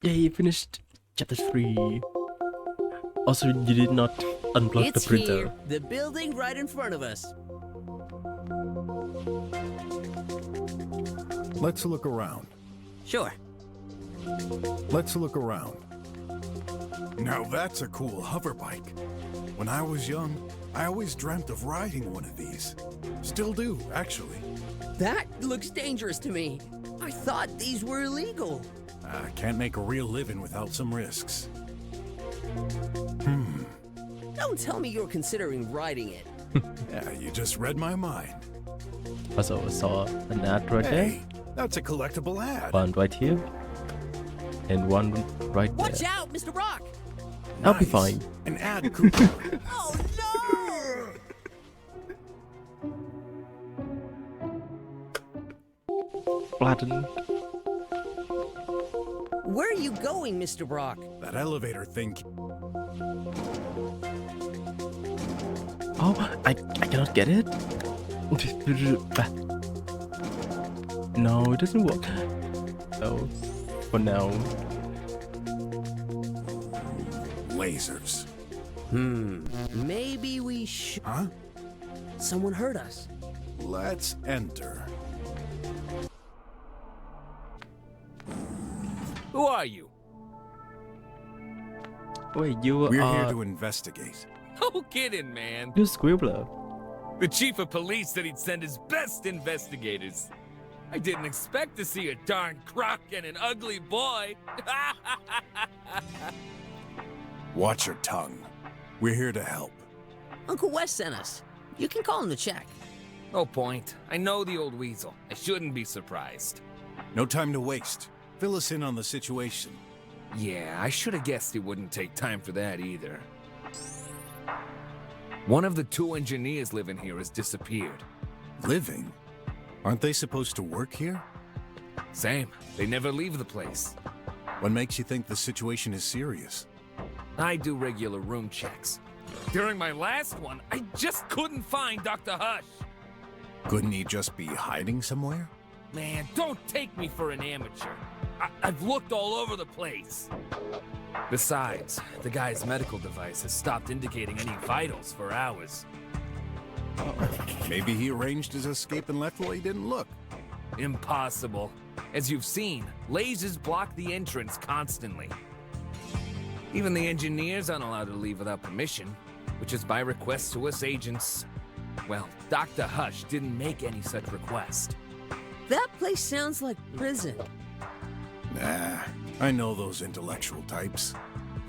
Yay, finished chapter 3. Also, you did not unplug the It's printer. here, the building right in front of us. Let's look around. Sure. Let's look around. Now that's a cool hover bike. When I was young, I always dreamt of riding one of these. Still do, actually. That looks dangerous to me. I thought these were illegal. I can't make a real living without some risks. Don't tell me you're considering riding it. Yeah, you just read my mind. Also, I saw an ad right Hey, that's a collectible ad. there. One right here. And one right Watch there. out, Mr. Brok! I'll be Nice. fine. An ad coupon. Oh no! Flattened. Where are you going, Mr. Brok? That elevator thing. Oh, I cannot get it? No, it doesn't work. So, for now. Lasers. Maybe we should. Huh? Someone heard us. Let's enter. Who are you? Wait, you We're here are... to investigate. No kidding, man. You're Scribbler. The chief of police said he'd send his best investigators. I didn't expect to see a darn crock and an ugly boy. Watch your tongue. We're here to help. Uncle Wes sent us. You can call him to check. No point. I know the old weasel. I shouldn't be surprised. No time to waste. Fill us in on the situation. Yeah, I should have guessed he wouldn't take time for that either. One of the 2 engineers living here has disappeared. Living? Aren't they supposed to work here? Same. They never leave the place. What makes you think the situation is serious? I do regular room checks. During my last one, I just couldn't find Dr. Hush. Couldn't he just be hiding somewhere? Man, don't take me for an amateur. I've looked all over the place. Besides, the guy's medical device has stopped indicating any vitals for hours. Maybe he arranged his escape and left while he didn't look. Impossible. As you've seen, lasers block the entrance constantly. Even the engineers aren't allowed to leave without permission, which is by request to us agents. Well, Dr. Hush didn't make any such request. That place sounds like prison. Nah, I know those intellectual types.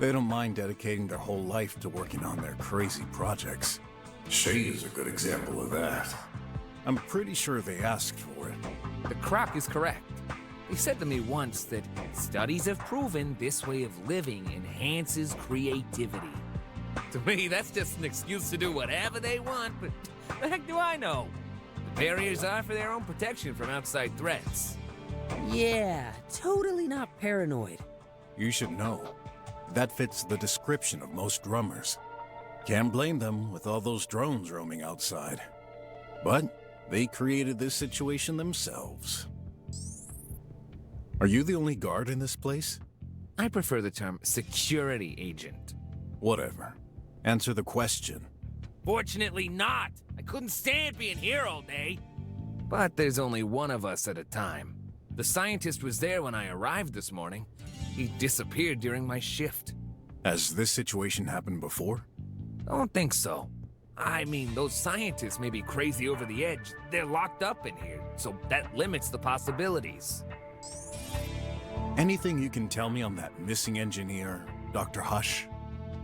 They don't mind dedicating their whole life to working on their crazy projects. Shade is a good example of that. I'm pretty sure they asked for it. The croc is correct. He said to me once that studies have proven this way of living enhances creativity. To me, that's just an excuse to do whatever they want, but the heck do I know? The barriers are for their own protection from outside threats. Yeah, totally not paranoid. You should know. That fits the description of most drummers. Can't blame them with all those drones roaming outside. But they created this situation themselves. Are you the only guard in this place? I prefer the term security agent. Whatever. Answer the question. Fortunately not. I couldn't stand being here all day. But there's only one of us at a time. The scientist was there when I arrived this morning. He disappeared during my shift. Has this situation happened before? Don't think so. I mean, those scientists may be crazy over the edge. They're locked up in here, so that limits the possibilities. Anything you can tell me on that missing engineer, Dr. Hush?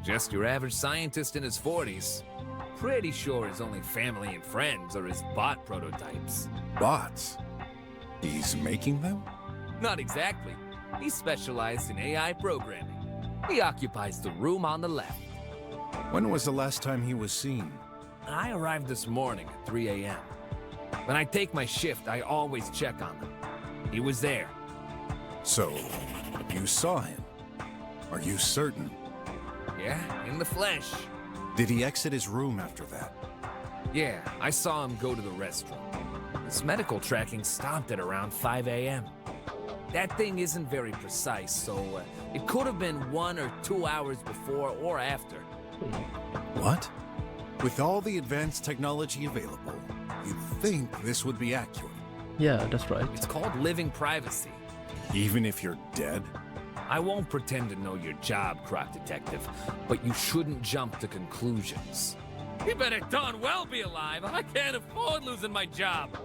Just your average scientist in his 40s. Pretty sure his only family and friends are his bot prototypes. Bots? He's making them? Not exactly. He specialized in AI programming. He occupies the room on the left. When was the last time he was seen? I arrived this morning at 3 a.m. When I take my shift, I always check on him. He was there. So, you saw him? Are you certain? Yeah, in the flesh. Did he exit his room after that? Yeah, I saw him go to the restroom. His medical tracking stopped at around 5 a.m. that thing isn't very precise, so it could have been 1 or 2 hours before or after. What? With all the advanced technology available, you'd think this would be accurate. Yeah, that's right. It's called living privacy. Even if you're dead? I won't pretend to know your job, Croc Detective, but you shouldn't jump to conclusions. You better darn well be alive. I can't afford losing my job.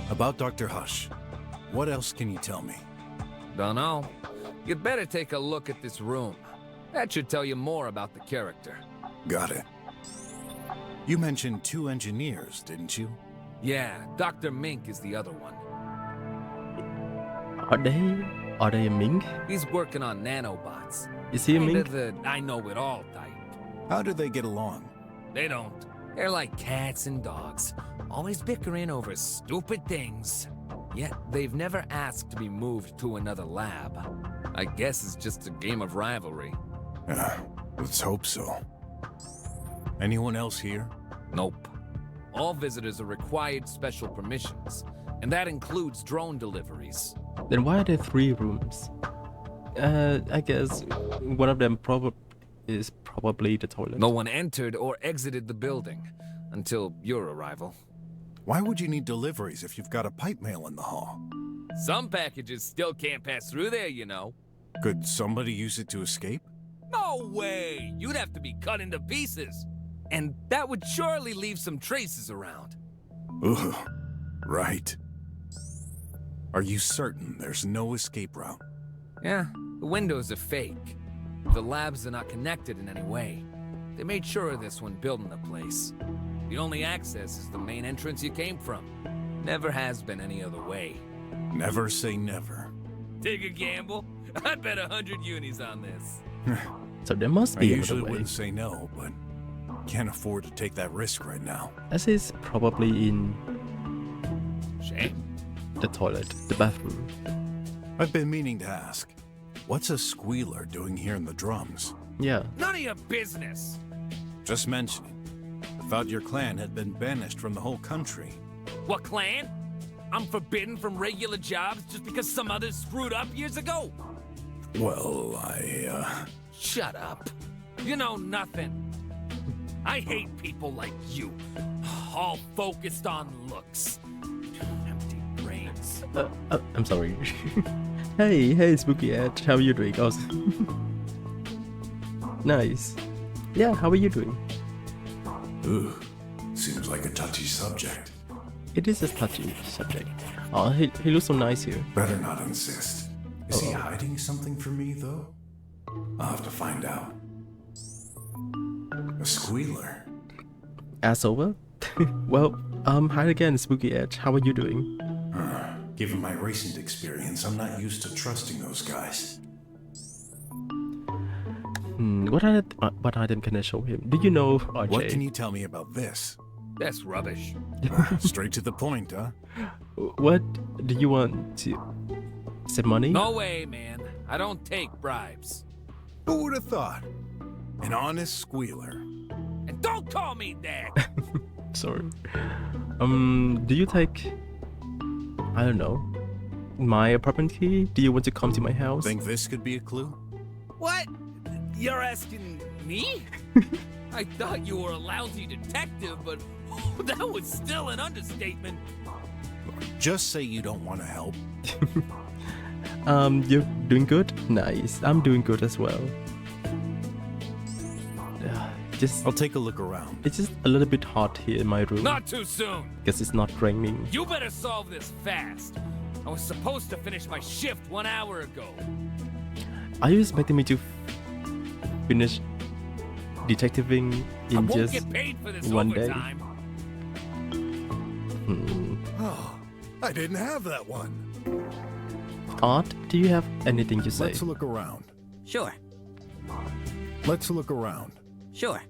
About Dr. Hush, what else can you tell me? Dunno. You'd better take a look at this room. That should tell you more about the character. Got it. You mentioned 2 engineers, didn't you? Yeah, Dr. Mink is the other one. Are they a mink? He's working on nanobots. Is he a Kinda mink? the I-know-it-all type. How do they get along? They don't. They're like cats and dogs, always bickering over stupid things. Yet they've never asked to be moved to another lab. I guess it's just a game of rivalry. Let's hope so. Anyone else here? Nope. All visitors are required special permissions, and that includes drone deliveries. Then why are there 3 rooms? I guess one of them is probably the toilet. No one entered or exited the building until your arrival. Why would you need deliveries if you've got a pipe mail in the hall? Some packages still can't pass through there, you know. Could somebody use it to escape? No way! You'd have to be cut into pieces. And that would surely leave some traces around. Ugh, right. Are you certain there's no escape route? Yeah, the windows are fake. The labs are not connected in any way. They made sure of this when building the place. The only access is the main entrance you came from. Never has been any other way. Never say never. Take a gamble? I'd bet 100 unis on this. So there must I be usually another way. wouldn't say no, but can't afford to take that risk right now. As is probably in Shame. the toilet, the bathroom. I've been meaning to ask, what's a squealer doing here in the drums? Yeah. None of your business. Just mentioning. I thought your clan had been banished from the whole country. What clan? I'm forbidden from regular jobs just because some others screwed up years ago? Well, Shut up. You know nothing. I hate people like you. All focused on looks. Empty brains. I'm sorry. Hey, Spooky Edge, how are you doing? Oh, nice. Yeah, how are you doing? Ooh, seems like a touchy subject. It is a touchy subject. Oh, he looks so nice here. Better not insist. Is he hiding something from me, though? I'll have to find out. A squealer. Ass over? Well, hi again, Spooky Edge. How are you doing? Given my recent experience, I'm not used to trusting those guys. What item can I show him? Do you know RJ? What can you tell me about this? That's rubbish. Straight to the point, huh? What do you want to... Is it money? No way, man. I don't take bribes. Who would have thought? An honest squealer. And don't call me that! Sorry. Do you take... I don't know. My apartment key? Do you want to come to my house? Think this could be a clue? What? You're asking me? I thought you were a lousy detective, but that was still an understatement. Just say you don't want to help. You're doing good? Nice. I'm doing good as well. I'll take a look around. It's just a little bit hot here in my room. Not too soon. Because it's not raining. You better solve this fast. I was supposed to finish my shift 1 hour ago. Are you expecting me to finish detectiving I in won't just get paid for this one day? overtime. Oh, I didn't have that one. Art, do you have anything to say? Let's look around. Sure, Let's look around. sure.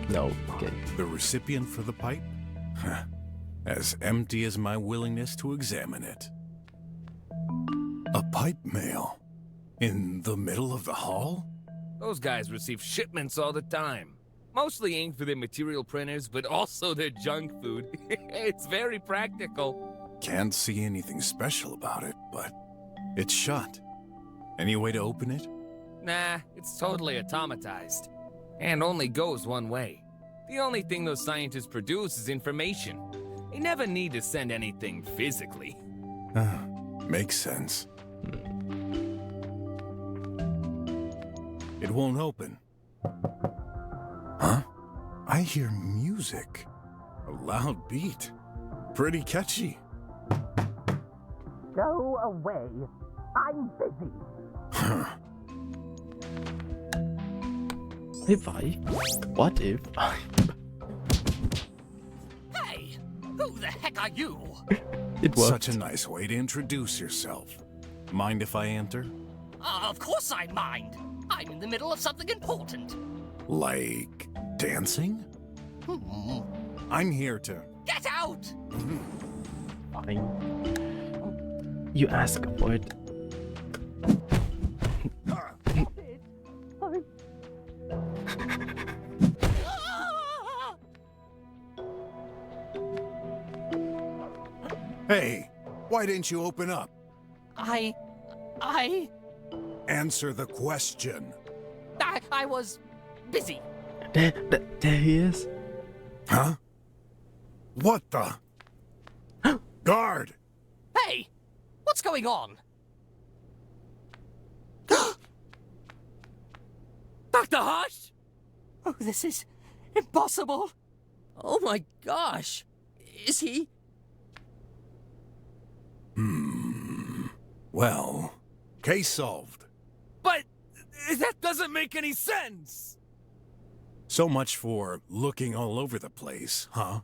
No, okay. The recipient for the pipe? Huh. As empty as my willingness to examine it. A pipe mail? In the middle of the hall? Those guys receive shipments all the time. Mostly aimed for their material printers, but also their junk food. It's very practical. Can't see anything special about it, but it's shut. Any way to open it? Nah, it's totally automatized. And only goes one way. The only thing those scientists produce is information. They never need to send anything physically. Makes sense. It won't open. Huh? I hear music. A loud beat. Pretty catchy. Go away. I'm busy. If I? What if I? Hey, who the heck are you? It worked. Such a nice way to introduce yourself. Mind if I enter? Of course I mind. I'm in the middle of something important. Like dancing? I'm here to... Get out! Fine. You ask for it. Hey, why didn't you open up? I Answer the question. was busy. There he is. Huh? What the? Guard! Hey, what's going on? Dr. Hush? Oh, this is impossible. Oh my gosh. Is he? Well, case solved. But that doesn't make any sense. So much for looking all over the place, huh?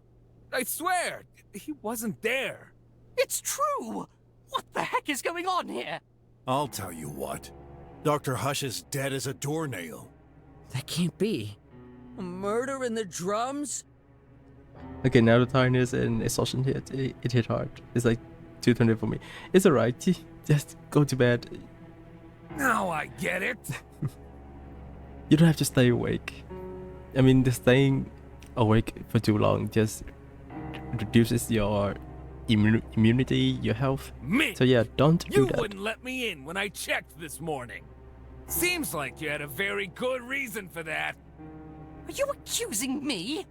I swear, he wasn't there. It's true. What the heck is going on here? I'll tell you what. Dr. Hush is dead as a doornail. That can't be. A murder in the drums? Okay, now the tiredness and exhaustion hit. It hit hard. It's like 220 for me. It's alright. Just go to bed. Now I get it. You don't have to stay awake. I mean, the staying awake for too long just reduces your immunity, your health. Me? So yeah, don't do You that. wouldn't let me in when I checked this morning. Seems like you had a very good reason for that. Are you accusing me?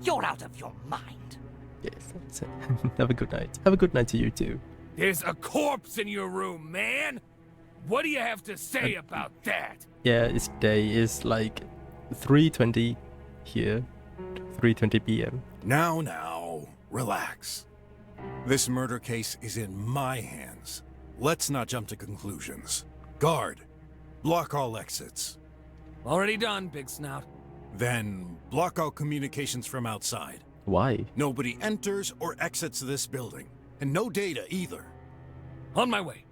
You're out of your mind. Yes, that's it. Have a good night. Have a good night to you too. There's a corpse in your room, man. What do you have to say about that? Yeah, it's day is like 3:20 here, 3:20 p.m. Now, relax. This murder case is in my hands. Let's not jump to conclusions. Guard, block all exits. Already done, Big Snout. Then block all communications from outside. Why? Nobody enters or exits this building. And no data either. On my way.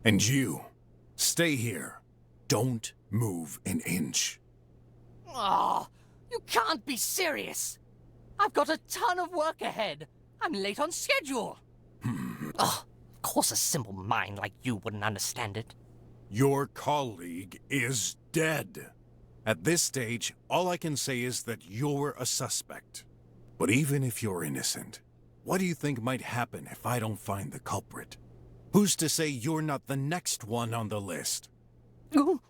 And you, stay here. Don't move an inch. Oh, you can't be serious. I've got a ton of work ahead. I'm late on schedule. Of course a simple mind like you wouldn't understand it. Your colleague is dead. At this stage, all I can say is that you're a suspect. But even if you're innocent, what do you think might happen if I don't find the culprit? Who's to say you're not the next one on the list? Ooh.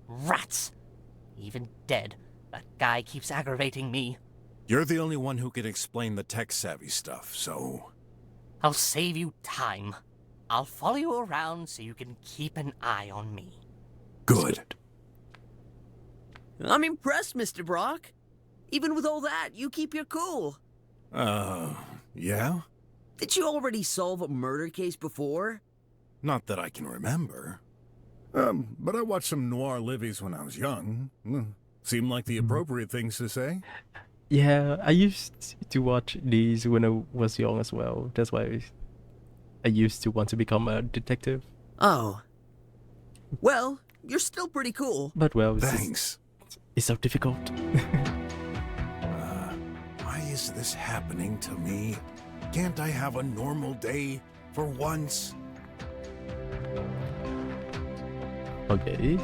Rats. Even dead, that guy keeps aggravating me. You're the only one who can explain the tech-savvy stuff, so... I'll save you time. I'll follow you around so you can keep an eye on me. Good. I'm impressed, Mr. Brok. Even with all that, you keep your cool. Yeah? Did you already solve a murder case before? Not that I can remember. But I watched some noir livies when I was young. Seemed like the appropriate things to say. Yeah, I used to watch these when I was young as well. That's why I used to want to become a detective. Oh. Well, you're still pretty cool. But well, Thanks. It's so difficult. Why is this happening to me? Can't I have a normal day for once? Okay.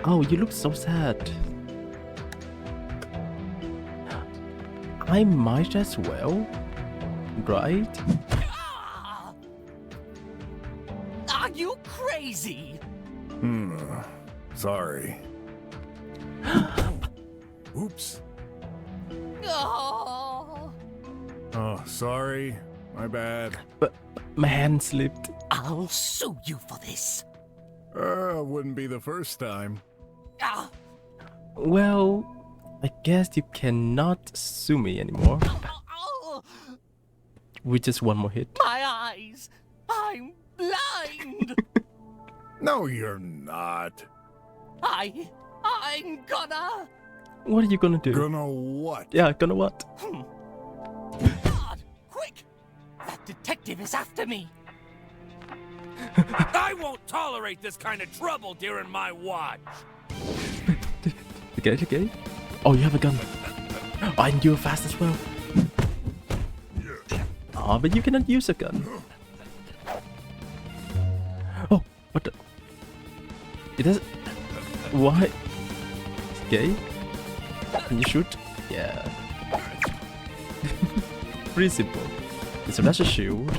Oh, you look so sad. I might as well, right? Ah! Are you crazy? Sorry. Oops. Oh, Oh, sorry. My bad. But my hand slipped. I'll sue you for this. Wouldn't be the first time. Ah, Well, I guess you cannot sue me anymore. oh, With just one more hit. my eyes. I'm blind. No, you're not. I'm gonna. What are you gonna do? Gonna what? Yeah, gonna what? God, quick! That detective is after me. I won't tolerate this kind of trouble during my watch. Okay. Oh, you have a gun. Oh, and you're fast as well. Oh, but you cannot use a gun. Oh, what the? It doesn't. Why? Okay. Can you shoot? Yeah. Pretty simple. So that's a shield.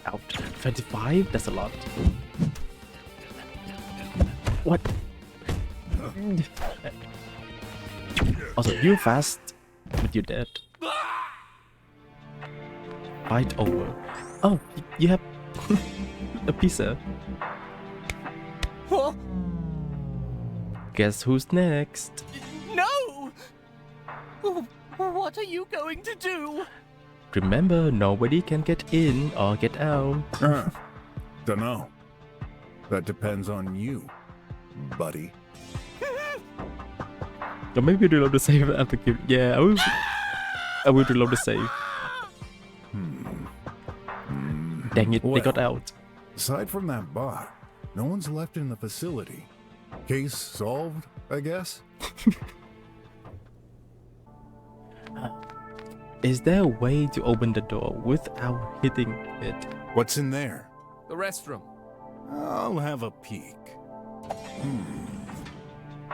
Out. 25? That's a lot. What? Also, you're fast, but you're dead. Fight over. Oh, you have a pizza. Huh? Guess who's next? No! What are you going to do? Remember, nobody can get in or get out. Dunno. That depends on you, buddy. Or maybe reload the save after kill. Yeah, I will reload the save. Dang it, they got out. Aside from that bot, no one's left in the facility. Case solved, I guess? Is there a way to open the door without hitting it? What's in there? The restroom. I'll have a peek.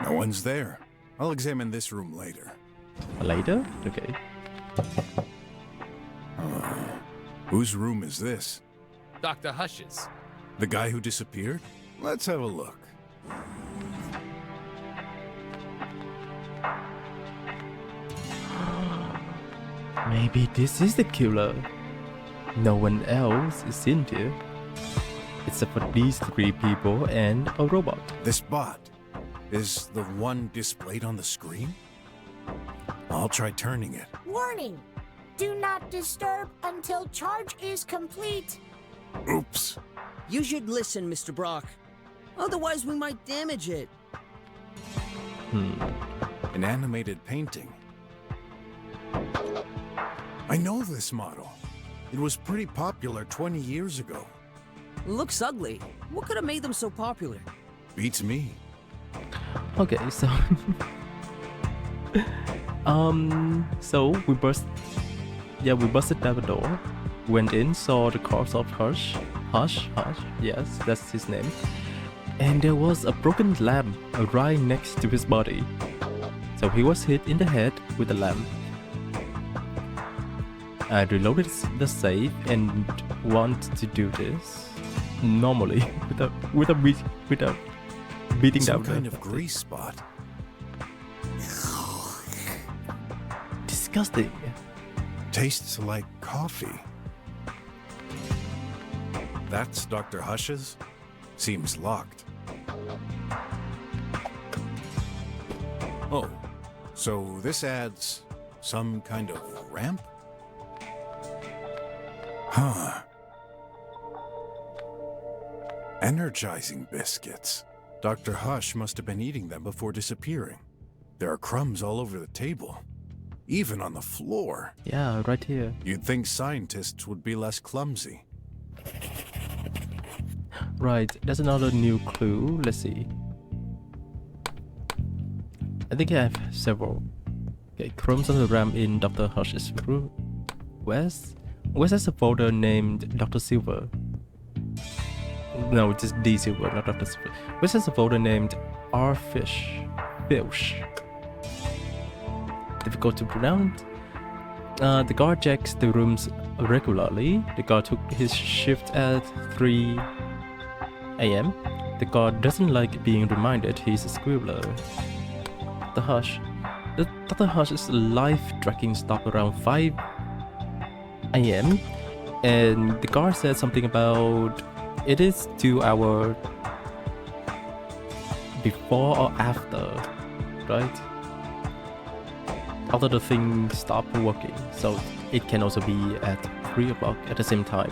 No one's there. I'll examine this room later. Later? Okay. Whose room is this? Dr. Hush's. The guy who disappeared? Let's have a look. Maybe this is the killer. No one else is in here. Except for these three people and a robot. This bot is the one displayed on the screen? I'll try turning it. Warning! Do not disturb until charge is complete. Oops. You should listen, Mr. Brok. Otherwise, we might damage it. An animated painting. I know this model. It was pretty popular 20 years ago. Looks ugly. What could have made them so popular? Beats me. Okay, so so we busted down the door, went in, saw the corpse of Hush, yes, that's his name, and there was a broken lamp right next to his body. So he was hit in the head with a lamp. I reloaded the safe and want to do this normally without beating Some down kind the of grease spot. disgusting. Tastes like coffee. That's Dr. Hush's? Seems locked. Oh, so this adds some kind of ramp? Huh. Energizing biscuits. Dr. Hush must have been eating them before disappearing. There are crumbs all over the table, even on the floor. Yeah, right here. You'd think scientists would be less clumsy. Right, that's another new clue. Let's see. I think I have several. Okay, chromes on the RAM in Dr. Hush's room. Wes has a folder named Dr. Silver. No, just D Silver, not Dr. Silver. Wes has a folder named R Fish. Difficult to pronounce. The guard checks the rooms regularly. The guard took his shift at 3 a.m. The guard doesn't like being reminded he's a scribbler. Dr. Hush's life-tracking stopped around 5 a.m. and the guard said something about it is 2 hours before or after, right? After the thing stopped working, so it can also be at 3 o'clock at the same time.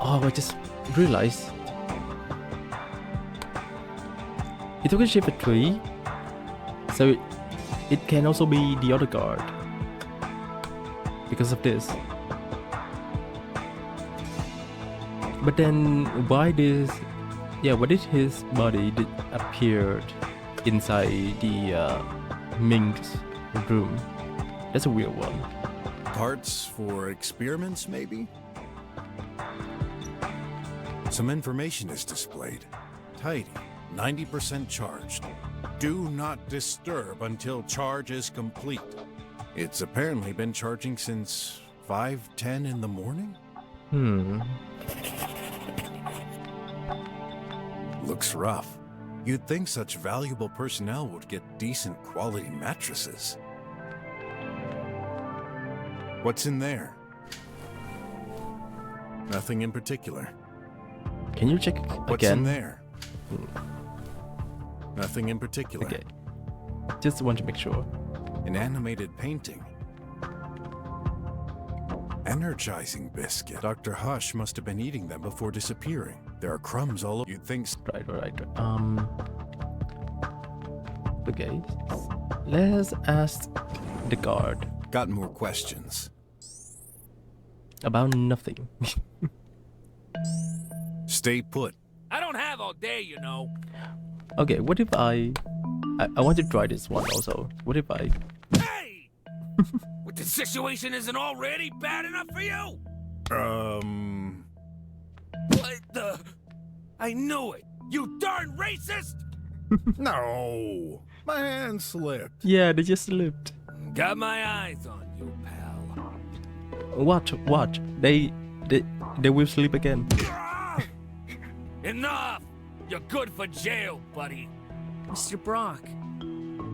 Oh, I just realized he took a shift at 3, so it can also be the other guard because of this. But then why did his body appear inside the Ming's room? That's a weird one. Parts for experiments, maybe? Some information is displayed. Tidy, 90% charged. Do not disturb until charge is complete. It's apparently been charging since 5:10 in the morning? Looks rough. You'd think such valuable personnel would get decent quality mattresses. What's in there? Nothing in particular. Can you check What's in again? there? Nothing in particular. Okay. Just want to make sure. An animated painting. Energizing biscuit. Dr. Hush must have been eating them before disappearing. There are crumbs all over. You'd think. Right. Okay. Let's ask the guard Got more questions. about nothing. Stay put. I don't have all day, you know. Okay, what if I want to try this one also. What if I Hey! What, the situation isn't already bad enough for you? What the? I knew it! You darn racist! No! My hand slipped. Yeah, they just slipped. Got my eyes on you, pal. Watch. They will sleep again. Enough! You're good for jail, buddy. Mr. Brok,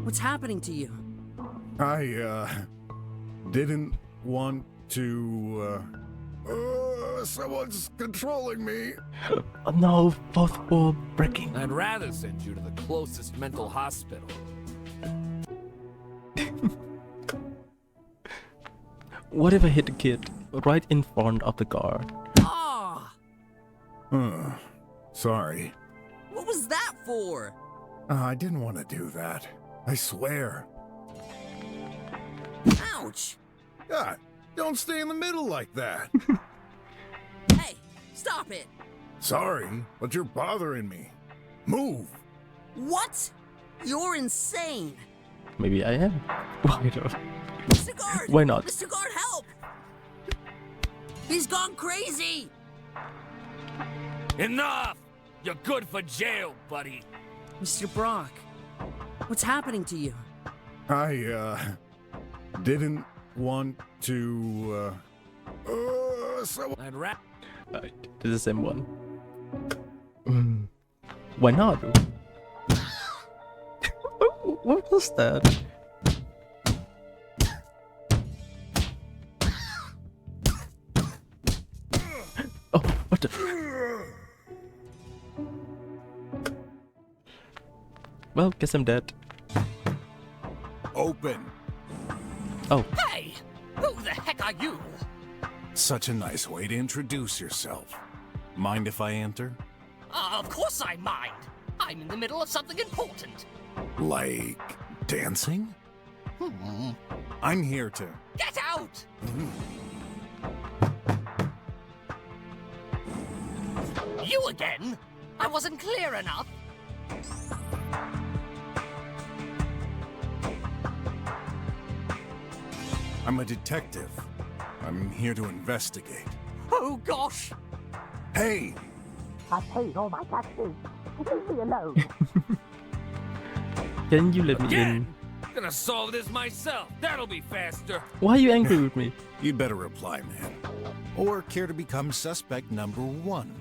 what's happening to you? I, didn't want to, someone's controlling me. Oh no, fourth wall breaking. I'd rather send you to the closest mental hospital. What if I hit the kid right in front of the guard? Ah! Sorry. What was that for? I didn't want to do that. I swear. Ouch! God, don't stay in the middle like that. Hey, stop it! Sorry, but you're bothering me. Move. What? You're insane! Maybe I am. Why not? Mr. Guard! Why not? Mr. Guard, help! He's gone crazy! Enough! You're good for jail, buddy. Mr. Brok, what's happening to you? I, didn't want to, I'd rather. Right, this is the same one. Why not? What was that? Oh, what the? Well, guess I'm dead. Open. Oh, Hey! Who the heck are you? Such a nice way to introduce yourself. Mind if I enter? Of course I mind. I'm in the middle of something important. Like dancing? I'm here to. Get out! You again? I wasn't clear enough. I'm a detective. I'm here to investigate. Oh, gosh. Hey! I paid all my taxes. Leave me alone. Can you let me Again? in? Gonna solve this myself. That'll be faster. Why are you angry with me? You'd better reply, man. Or care to become suspect number 1.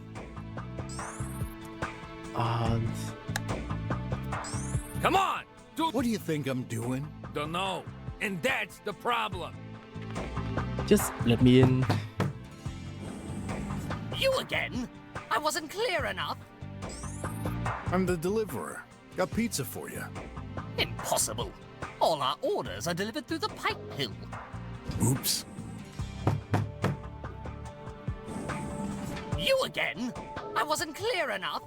Come on! Do What do you think I'm doing? Don't know. And that's the problem. Just let me in. You again? I wasn't clear enough. I'm the deliverer. Got pizza for you. Impossible. All our orders are delivered through the pipe hill. Oops. You again? I wasn't clear enough.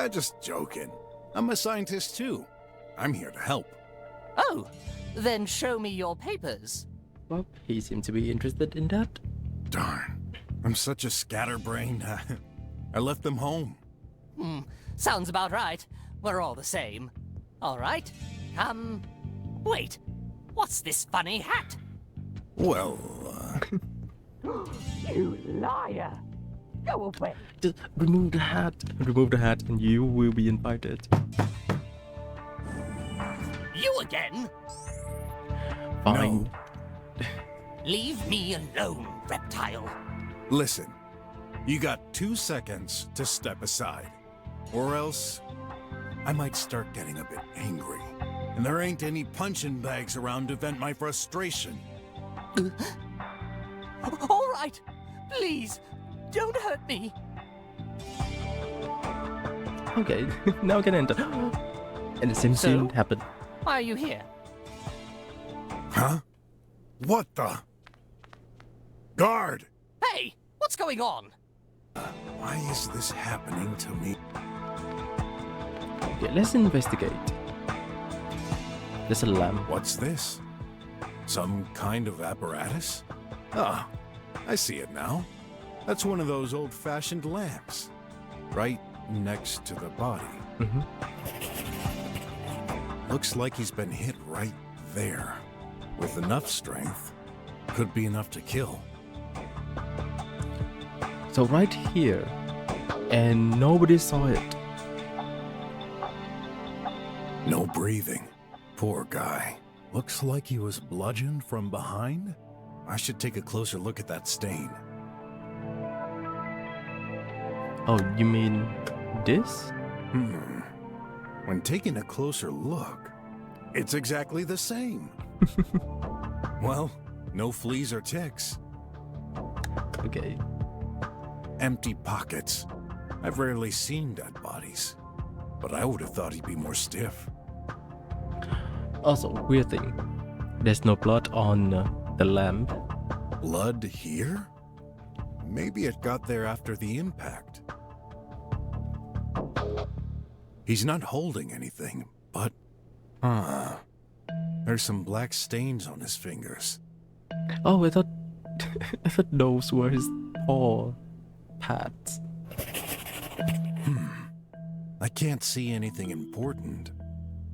Just joking. I'm a scientist too. I'm here to help. Oh, then show me your papers. Well, he seemed to be interested in that. Darn. I'm such a scatterbrain. I left them home. Sounds about right. We're all the same. All right. Wait. What's this funny hat? Well, You liar. Go away. Just remove the hat. Remove the hat and you will be invited. You again? Fine. Leave me alone, reptile. listen. You got 2 seconds to step aside. Or else, I might start getting a bit angry. And there ain't any punching bags around to vent my frustration. All right. Please, don't hurt me. Okay, now I can enter. And the same scene happened. Why are you here? Huh? What the? Guard! Hey, what's going on? Why is this happening to me? Okay, let's investigate. There's a lamp. What's this? Some kind of apparatus? Ah, I see it now. That's one of those old-fashioned lamps. Right next to the body. Looks like he's been hit right there. With enough strength, could be enough to kill. So right here, and nobody saw it. No breathing. Poor guy. Looks like he was bludgeoned from behind. I should take a closer look at that stain. Oh, you mean this? When taking a closer look, it's exactly the same. Well, no fleas or ticks. Okay. Empty pockets. I've rarely seen dead bodies, but I would have thought he'd be more stiff. Also, weird thing. There's no blood on the lamp. Blood here? Maybe it got there after the impact. He's not holding anything, but... There's some black stains on his fingers. Oh, I thought I thought those were his paw pads. I can't see anything important.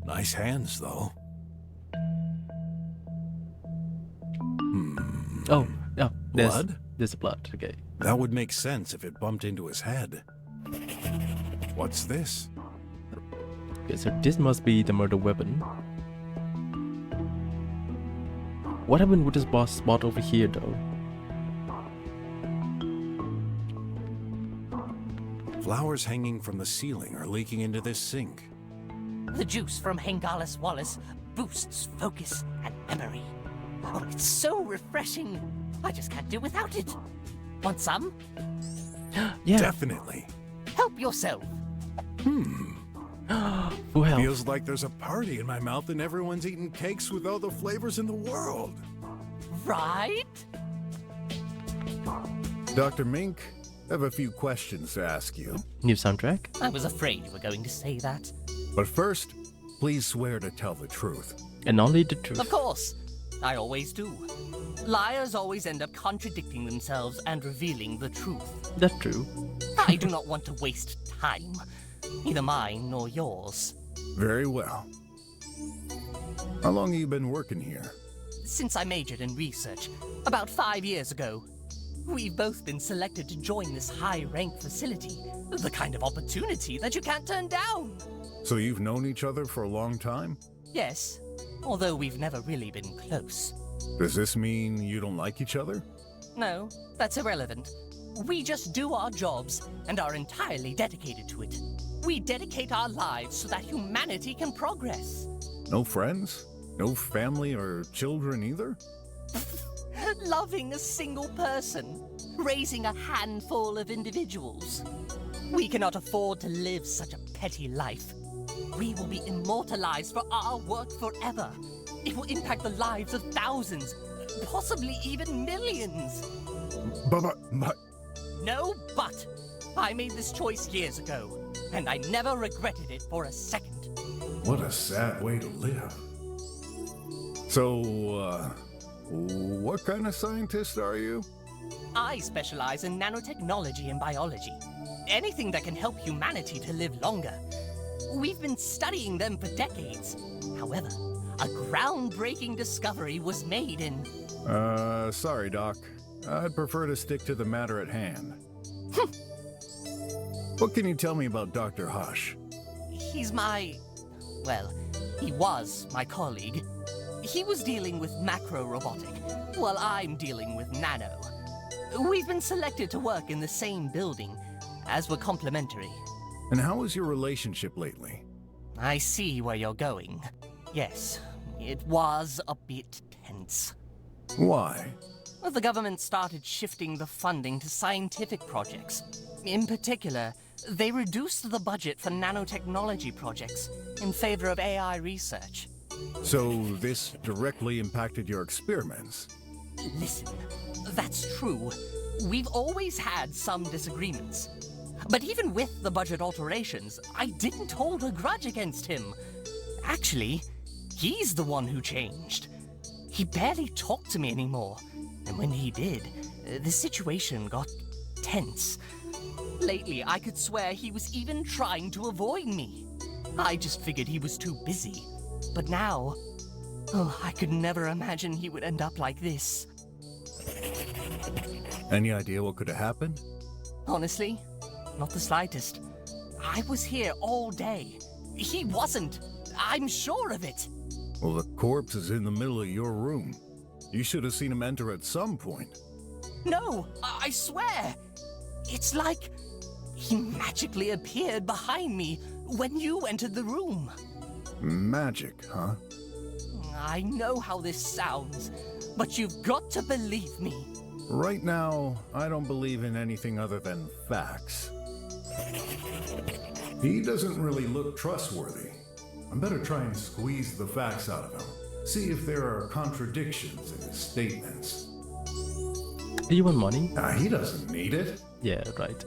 Nice hands, though. Oh, yeah. Blood? There's blood. Okay. That would make sense if it bumped into his head. What's this? Okay, so this must be the murder weapon. What happened with this boss spot over here, though? Flowers hanging from the ceiling are leaking into this sink. The juice from Hengalis Wallace boosts focus and memory. Oh, it's so refreshing. I just can't do without it. Want some? Yeah. Definitely. Help yourself. Full health. Feels like there's a party in my mouth and everyone's eating cakes with all the flavors in the world. Right? Dr. Mink, I have a few questions to ask you. New soundtrack. I was afraid you were going to say that. But first, please swear to tell the truth. And only the truth. Of course. I always do. Liars always end up contradicting themselves and revealing the truth. That's true. I do not want to waste time, either mine nor yours. Very well. How long have you been working here? Since I majored in research, about 5 years ago. We've both been selected to join this high-rank facility, the kind of opportunity that you can't turn down. So you've known each other for a long time? Yes, although we've never really been close. Does this mean you don't like each other? No, that's irrelevant. We just do our jobs and are entirely dedicated to it. We dedicate our lives so that humanity can progress. No friends? No family or children either? Loving a single person, raising a handful of individuals. We cannot afford to live such a petty life. We will be immortalized for our work forever. It will impact the lives of thousands, possibly even millions. But... No, but I made this choice years ago, and I never regretted it for a second. What a sad way to live. So, what kind of scientist are you? I specialize in nanotechnology and biology. Anything that can help humanity to live longer. We've been studying them for decades. However, a groundbreaking discovery was made in... Sorry, Doc. I'd prefer to stick to the matter at hand. What can you tell me about Dr. Hush? He's well, he was my colleague. He was dealing with macro-robotic, while I'm dealing with nano. We've been selected to work in the same building, as we're complementary. And how is your relationship lately? I see where you're going. Yes, it was a bit tense. Why? Well, the government started shifting the funding to scientific projects. In particular, they reduced the budget for nanotechnology projects in favor of AI research. So this directly impacted your experiments? Listen, that's true. We've always had some disagreements. But even with the budget alterations, I didn't hold a grudge against him. Actually, he's the one who changed. He barely talked to me anymore. And when he did, the situation got tense. Lately, I could swear he was even trying to avoid me. I just figured he was too busy. But now, I could never imagine he would end up like this. Any idea what could have happened? Honestly, not the slightest. I was here all day. He wasn't. I'm sure of it. Well, the corpse is in the middle of your room. You should have seen him enter at some point. No, I swear. It's like he magically appeared behind me when you entered the room. Magic, huh? I know how this sounds, but you've got to believe me. Right now, I don't believe in anything other than facts. He doesn't really look trustworthy. I better try and squeeze the facts out of him. See if there are contradictions in his statements. Do you want money? He doesn't need it. Yeah, right.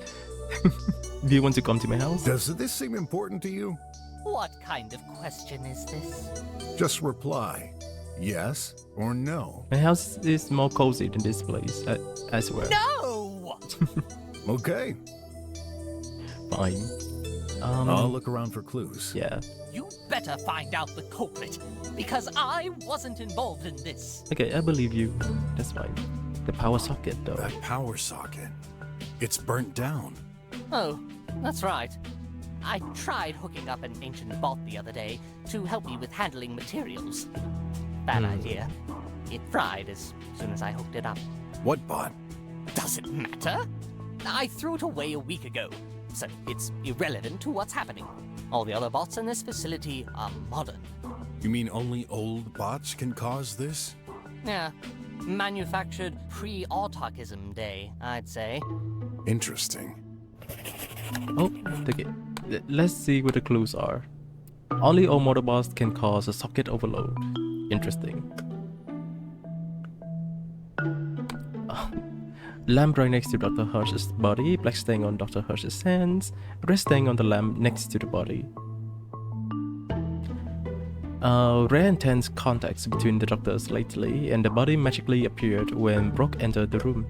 Do you want to come to my house? Does this seem important to you? What kind of question is this? Just reply, yes or no. My house is more cozy than this place, I swear. No! Okay, Fine. I'll look around for clues. Yeah. You better find out the culprit, because I wasn't involved in this. Okay, I believe you. That's fine. The power socket, though. That power socket. It's burnt down. Oh, that's right. I tried hooking up an ancient bot the other day to help me with handling materials. Bad idea. It fried as soon as I hooked it up. What bot? Does it matter? I threw it away a week ago, so it's irrelevant to what's happening. All the other bots in this facility are modern. You mean only old bots can cause this? Yeah, manufactured pre-autarchism day, I'd say. Interesting. Oh, okay. Let's see what the clues are. Only all motorbots can cause a socket overload. Interesting. Lamp right next to Dr. Hirsch's body, black stain on Dr. Hirsch's hands, red stain on the lamp next to the body. Rare intense contacts between the doctors lately, and the body magically appeared when Brok entered the room.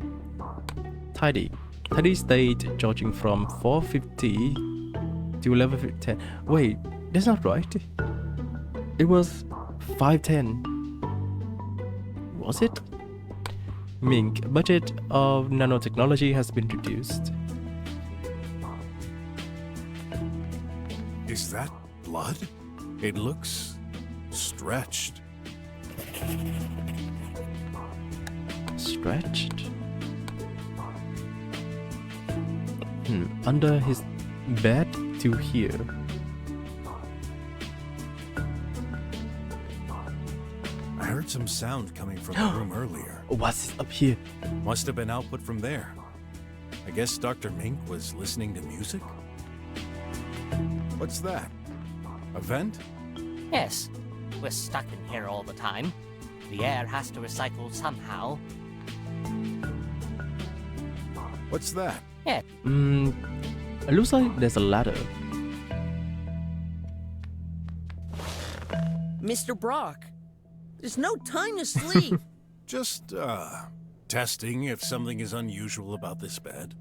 Tidy. Tidy stayed charging from 450 to level 10. Wait, that's not right. It was 510. Was it? Mink, budget of nanotechnology has been reduced. Is that blood? It looks stretched. Stretched? Under his bed to here. I heard some sound coming from the room earlier. What's up here? Must have been output from there. I guess Dr. Mink was listening to music? What's that? A vent? Yes, we're stuck in here all the time. The air has to recycle somehow. What's that? Yeah, It looks like there's a ladder. Mr. Brok, there's no time to sleep. Just, testing if something is unusual about this bed.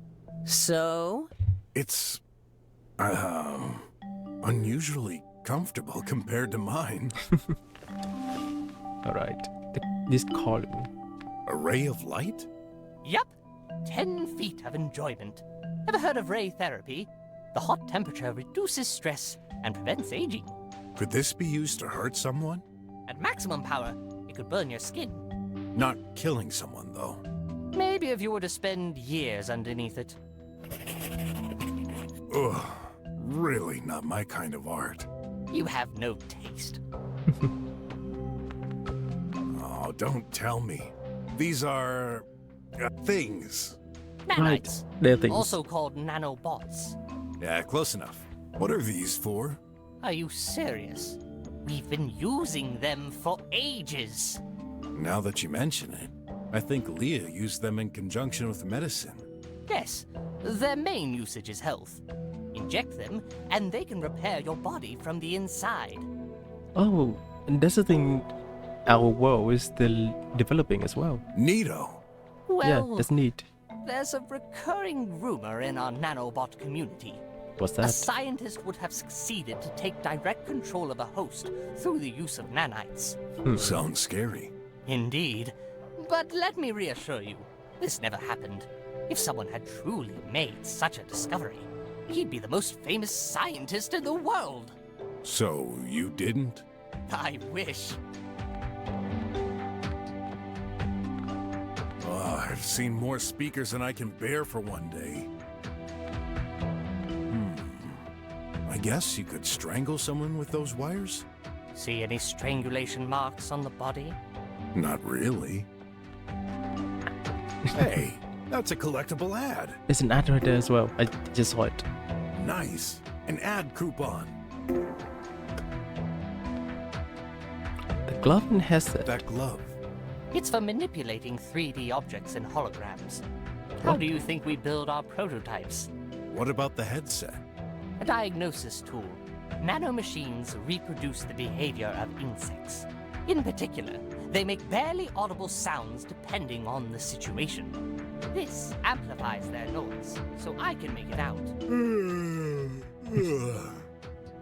So? It's, unusually comfortable compared to mine. Alright. This column. A ray of light? Yup. 10 feet of enjoyment. Ever heard of ray therapy? The hot temperature reduces stress and prevents aging. Could this be used to hurt someone? At maximum power, it could burn your skin. Not killing someone, though. Maybe if you were to spend years underneath it. Ugh, really not my kind of art. You have no taste. Oh, don't tell me. These are... things. Nanites, They're things. also called nanobots. Yeah, close enough. What are these for? Are you serious? We've been using them for ages. Now that you mention it, I think Leah used them in conjunction with medicine. Yes, their main usage is health. Inject them, and they can repair your body from the inside. Oh, and that's the thing. Our world is still developing as well. Neato. Yeah, Well, that's neat. there's a recurring rumor in our nanobot community. What's A that? scientist would have succeeded to take direct control of a host through the use of nanites. Sounds scary. Indeed. But let me reassure you, this never happened. If someone had truly made such a discovery, he'd be the most famous scientist in the world. So, you didn't? I wish. Oh, I've seen more speakers than I can bear for one day. I guess you could strangle someone with those wires? See any strangulation marks on the body? Not really. Hey, that's a collectible ad. There's an ad right there as well. I just saw it. Nice. An ad coupon. The glove and headset. That glove. It's for manipulating 3D objects and holograms. How do you think we build our prototypes? What about the headset? A diagnosis tool. Nanomachines reproduce the behavior of insects. In particular, they make barely audible sounds depending on the situation. This amplifies their noise, so I can make it out.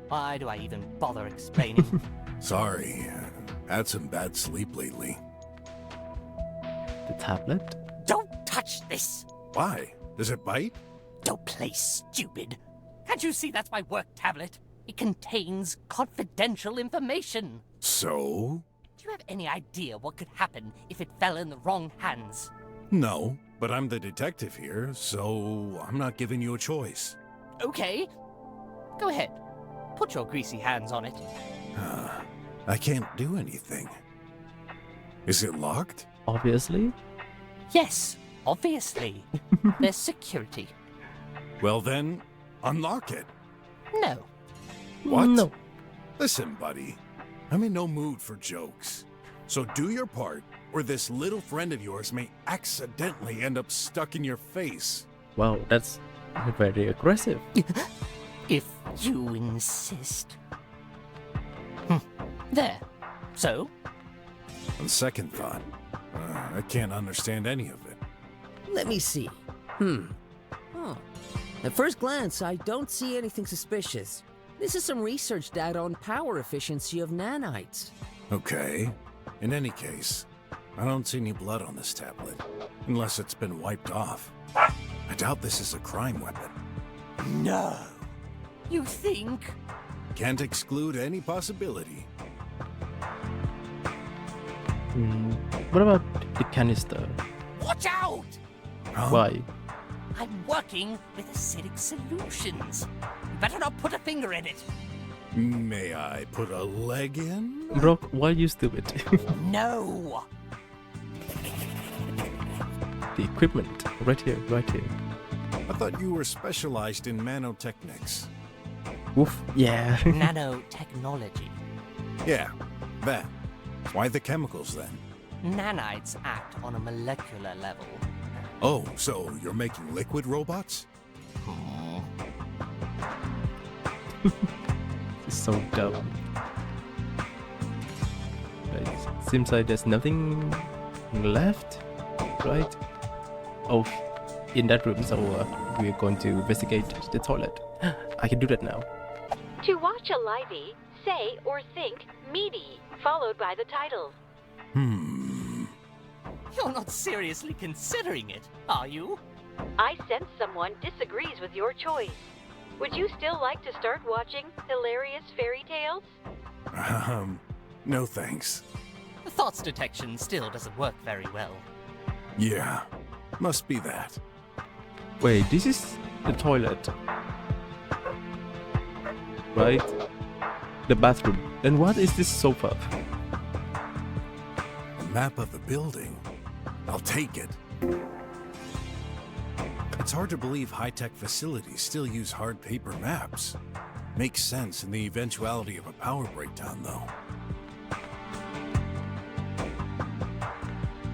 Why do I even bother explaining? Sorry, had some bad sleep lately. The tablet. Don't touch this! Why? Does it bite? Don't play stupid. Can't you see that's my work tablet? It contains confidential information. So? Do you have any idea what could happen if it fell in the wrong hands? No, but I'm the detective here, so I'm not giving you a choice. Okay. Go ahead. Put your greasy hands on it. I can't do anything. Is it locked? Obviously. Yes, obviously. There's security. Well then, unlock it. No. What? No. Listen, buddy. I'm in no mood for jokes. So do your part, or this little friend of yours may accidentally end up stuck in your face. Wow, that's very aggressive. If you insist. There. So? On second thought, I can't understand any of it. Let me see. Oh. At first glance, I don't see anything suspicious. This is some research data on power efficiency of nanites. Okay. In any case, I don't see any blood on this tablet, unless it's been wiped off. I doubt this is a crime weapon. No. You think? Can't exclude any possibility. What about the canister? Watch out! Huh? Why? I'm working with acidic solutions. You better not put a finger in it. May I put a leg in? Brok, why you stupid? No. The equipment. Right here, right here. I thought you were specialized in nanotechnics. Woof. Yeah. Nanotechnology. Yeah, that. Why the chemicals then? Nanites act on a molecular level. Oh, so you're making liquid robots? It's so dumb. Right. Seems like there's nothing left, right? Oh, in that room, so we're going to investigate the toilet. I can do that now. To watch a livey, say or think meaty, followed by the title. You're not seriously considering it, are you? I sense someone disagrees with your choice. Would you still like to start watching hilarious fairy tales? No thanks. Thoughts detection still doesn't work very well. Yeah, must be that. Wait, this is the toilet, right? The bathroom. And what is this sofa? A map of the building. I'll take it. It's hard to believe high-tech facilities still use hard paper maps. Makes sense in the eventuality of a power breakdown, though.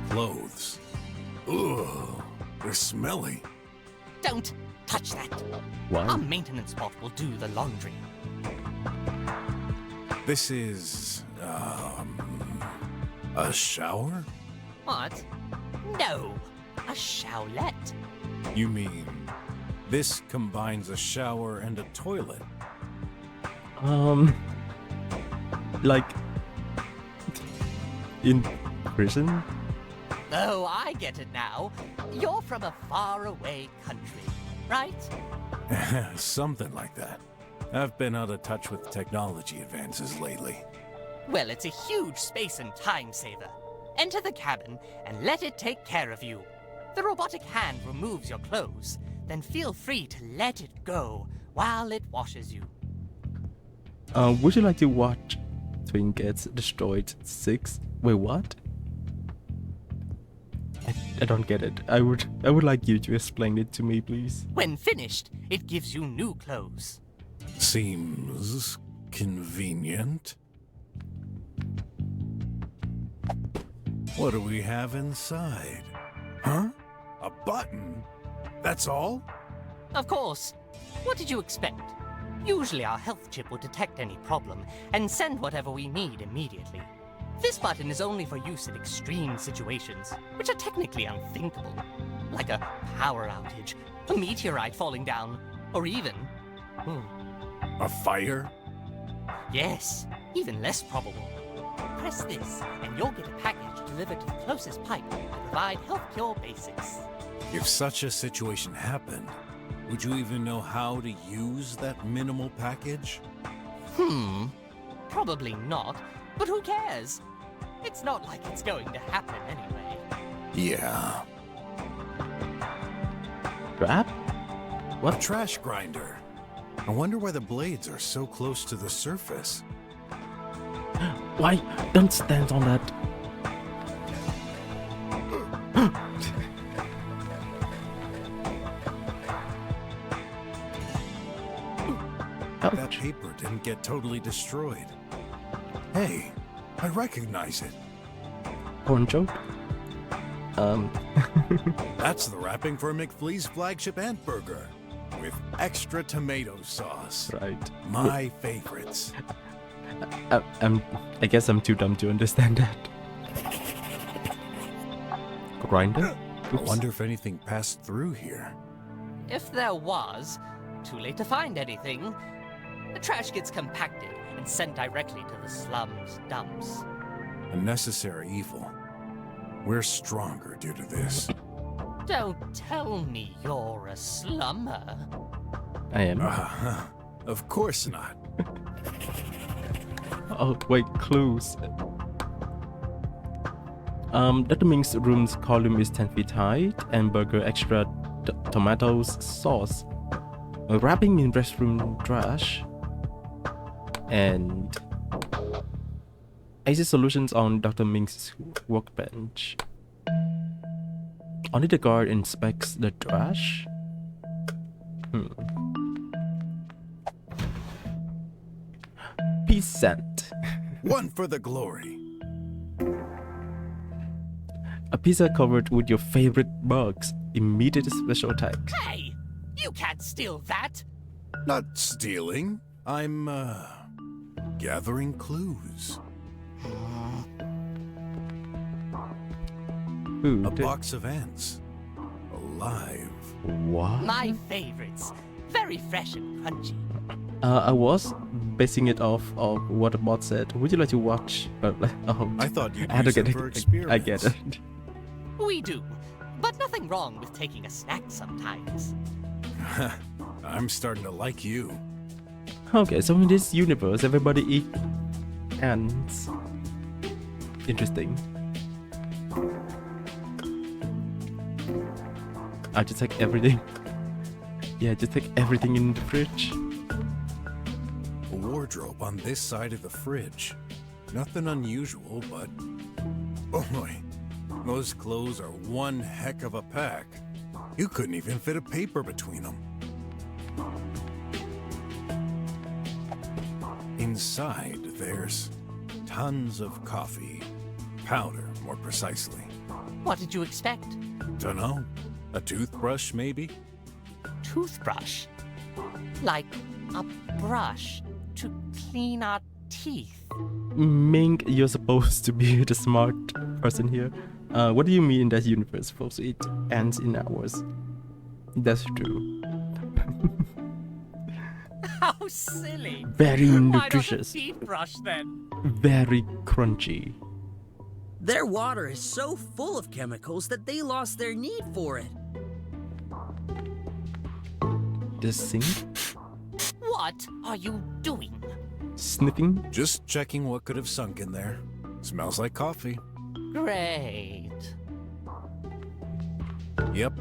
Clothes. Ugh, they're smelly. Don't touch that. Why? Our maintenance bot will do the laundry. This is, a shower? What? No, a showlet. You mean this combines a shower and a toilet? Like in prison? Oh, I get it now. You're from a faraway country, right? Something like that. I've been out of touch with technology advances lately. Well, it's a huge space and time saver. Enter the cabin and let it take care of you. The robotic hand removes your clothes, then feel free to let it go while it washes you. Would you like to watch Twin Gets Destroyed 6? Wait, what? I don't get it. I would like you to explain it to me, please. When finished, it gives you new clothes. Seems convenient. What do we have inside? Huh? A button? That's all? Of course. What did you expect? Usually our health chip will detect any problem and send whatever we need immediately. This button is only for use in extreme situations, which are technically unthinkable. Like a power outage, a meteorite falling down, or even... A fire? Yes, even less probable. Press this, and you'll get a package delivered to the closest pipe to provide health cure basics. If such a situation happened, would you even know how to use that minimal package? Probably not, but who cares? It's not like it's going to happen anyway. Yeah. Trap? What? A trash grinder. I wonder why the blades are so close to the surface. Why? Don't stand on that. That paper didn't get totally destroyed. Hey, I recognize it. Porn joke? That's the wrapping for McFlea's flagship ant burger. With extra tomato sauce. Right. My favorites. I guess I'm too dumb to understand that. Grinder? I wonder if anything passed through here. If there was, too late to find anything. The trash gets compacted and sent directly to the slums dumps. A necessary evil. We're stronger due to this. Don't tell me you're a slummer. I am. Of course not. Oh, wait, clues. Dr. Ming's room's column is 10 feet high, and burger extra tomatoes sauce. Wrapping in restroom trash. And AC solutions on Dr. Ming's workbench. Only the guard inspects the trash. P.16. One for the glory. A pizza covered with your favorite bugs. Immediate special attack. Hey! You can't steal that! Not stealing. I'm, gathering clues. Food. A box of ants. Alive. What? My favorites. Very fresh and crunchy. I was basing it off of what the bot said. Would you like to watch? I thought you'd I had to use get it for it. experiments. I get it. We do. But nothing wrong with taking a snack sometimes. I'm starting to like you. Okay, so in this universe, everybody eat ants. Interesting. I just take everything. Yeah, just take everything in the fridge. A wardrobe on this side of the fridge. Nothing unusual, but... oh boy. Those clothes are one heck of a pack. You couldn't even fit a paper between them. Inside, there's tons of coffee. Powder, more precisely. What did you expect? Dunno. A toothbrush, maybe? Toothbrush? Like a brush to clean our teeth. Ming, you're supposed to be the smart person here. What do you mean that universe supposed to eat ants in hours? That's true. How silly! Very Why not a nutritious. toothbrush then? Very crunchy. Their water is so full of chemicals that they lost their need for it. The sink? What are you doing? Sniffing? Just checking what could have sunk in there. Smells like coffee. Great. Yep,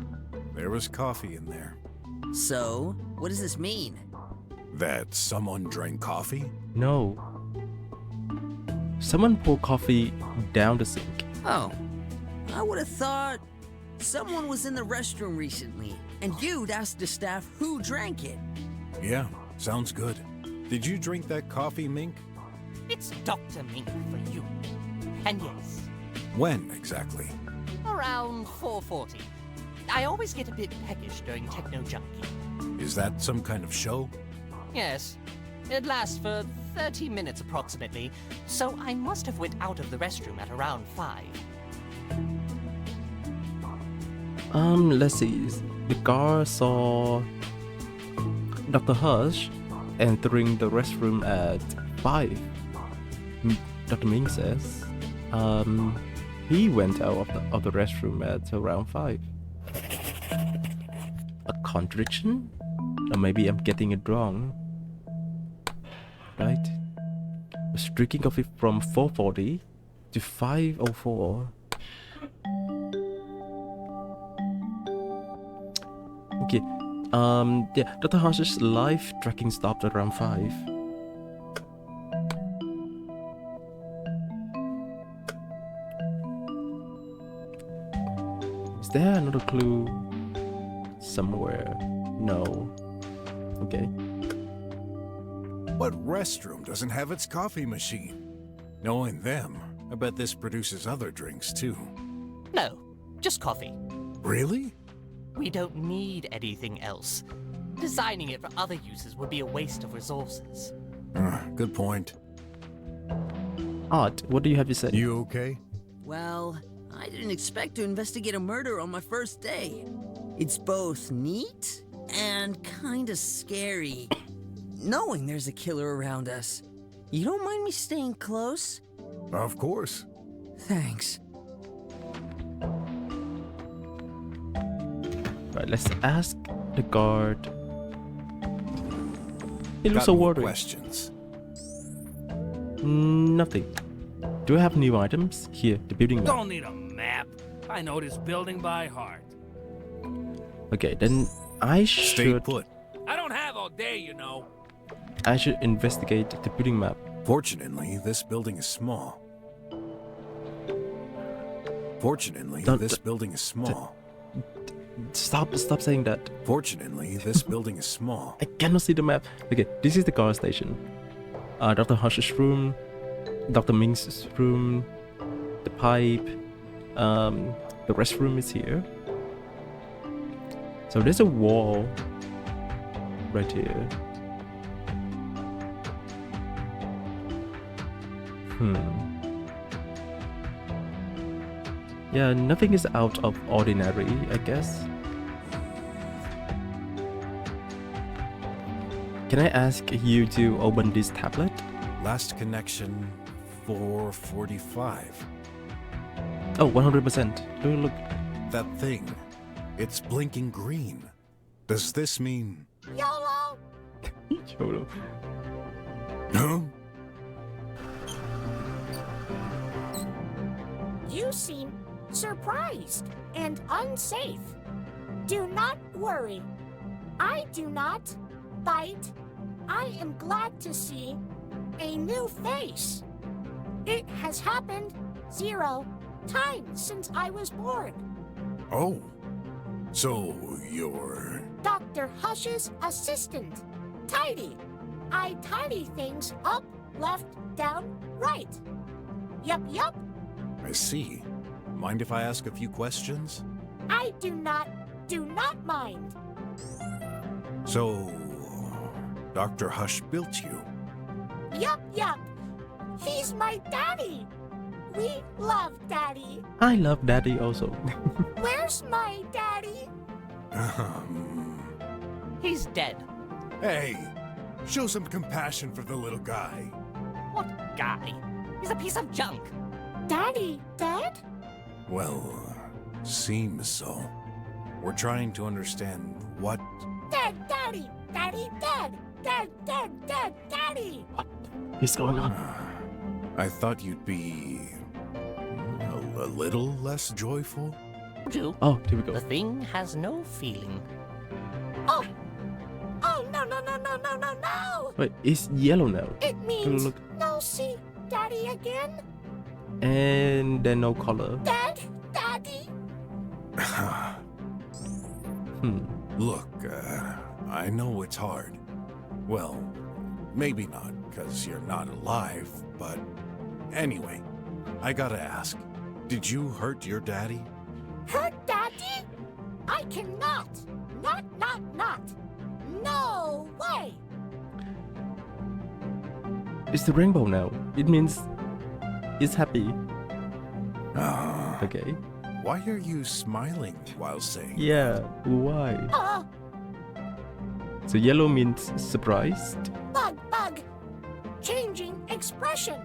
there was coffee in there. So, what does this mean? That someone drank coffee? No. Someone poured coffee down the sink. Oh, I would have thought someone was in the restroom recently, and you'd ask the staff who drank it. Yeah, sounds good. Did you drink that coffee, Mink? It's Dr. Mink for you. And yes, When exactly? around 4:40. I always get a bit peckish during Techno Junkie. Is that some kind of show? Yes, it lasts for 30 minutes approximately, so I must have went out of the restroom at around 5. Let's see. The guard saw Dr. Hush entering the restroom at 5. Dr. Ming says, he went out of the restroom at around 5. A contradiction? Or maybe I'm getting it wrong. Right? Was drinking coffee from 4:40 to 5:04. Okay. Yeah, Dr. Hush's live tracking stopped around 5. Is there another clue somewhere? No. Okay. What restroom doesn't have its coffee machine? Knowing them, I bet this produces other drinks too. No, just coffee. Really? We don't need anything else. Designing it for other uses would be a waste of resources. Good point. Odd, what do you have to say? You okay? Well, I didn't expect to investigate a murder on my first day. It's both neat and kinda scary, knowing there's a killer around us. You don't mind me staying close? Of course. Thanks. Right, let's ask the guard. He looks Got so more worried. questions. Nothing. Do I have new items? Here, the building map. Don't need a map. I know this building by heart. Okay, then I Stay should put. I don't have all day, you know. investigate the building map. Fortunately, this building is small. Stop saying that. Fortunately, this building is small. I cannot see the map. Okay, this is the guard station. Dr. Hush's room, Dr. Ming's room, the pipe, the restroom is here. So there's a wall right here. Yeah, nothing is out of ordinary, I guess. Can I ask you to open this tablet? Last connection, 445. Oh, 100%. Look. That thing, it's blinking green. Does this mean... YOLO! YOLO. Huh? You seem surprised and unsafe. Do not worry. I do not bite. I am glad to see a new face. It has happened 0 times since I was born. Oh, so you're... Dr. Hush's assistant. Tidy. I tidy things up, left, down, right. Yup. I see. Mind if I ask a few questions? I do not mind. So, Dr. Hush built you? Yup. He's my daddy. We love daddy. I love daddy also. Where's my daddy? He's dead. Hey, show some compassion for the little guy. What guy? He's a piece of junk. Daddy dead? Well, seems so. We're trying to understand what... Dead daddy. Daddy dead. Dead, daddy. What is going on? I thought you'd be... a little less joyful? Do. Oh, here we go. The thing has no feeling. Oh, no. Wait, it's yellow now. It means Look. no see daddy again. And then no color. Dead daddy. Look, I know it's hard. Well, maybe not, because you're not alive, but... Anyway, I gotta ask, did you hurt your daddy? Hurt daddy? I cannot. Not. No way. It's the rainbow now. It means it's happy. Ah, Okay. why are you smiling while saying... Yeah, why? So yellow means surprised. Bug. Changing expression.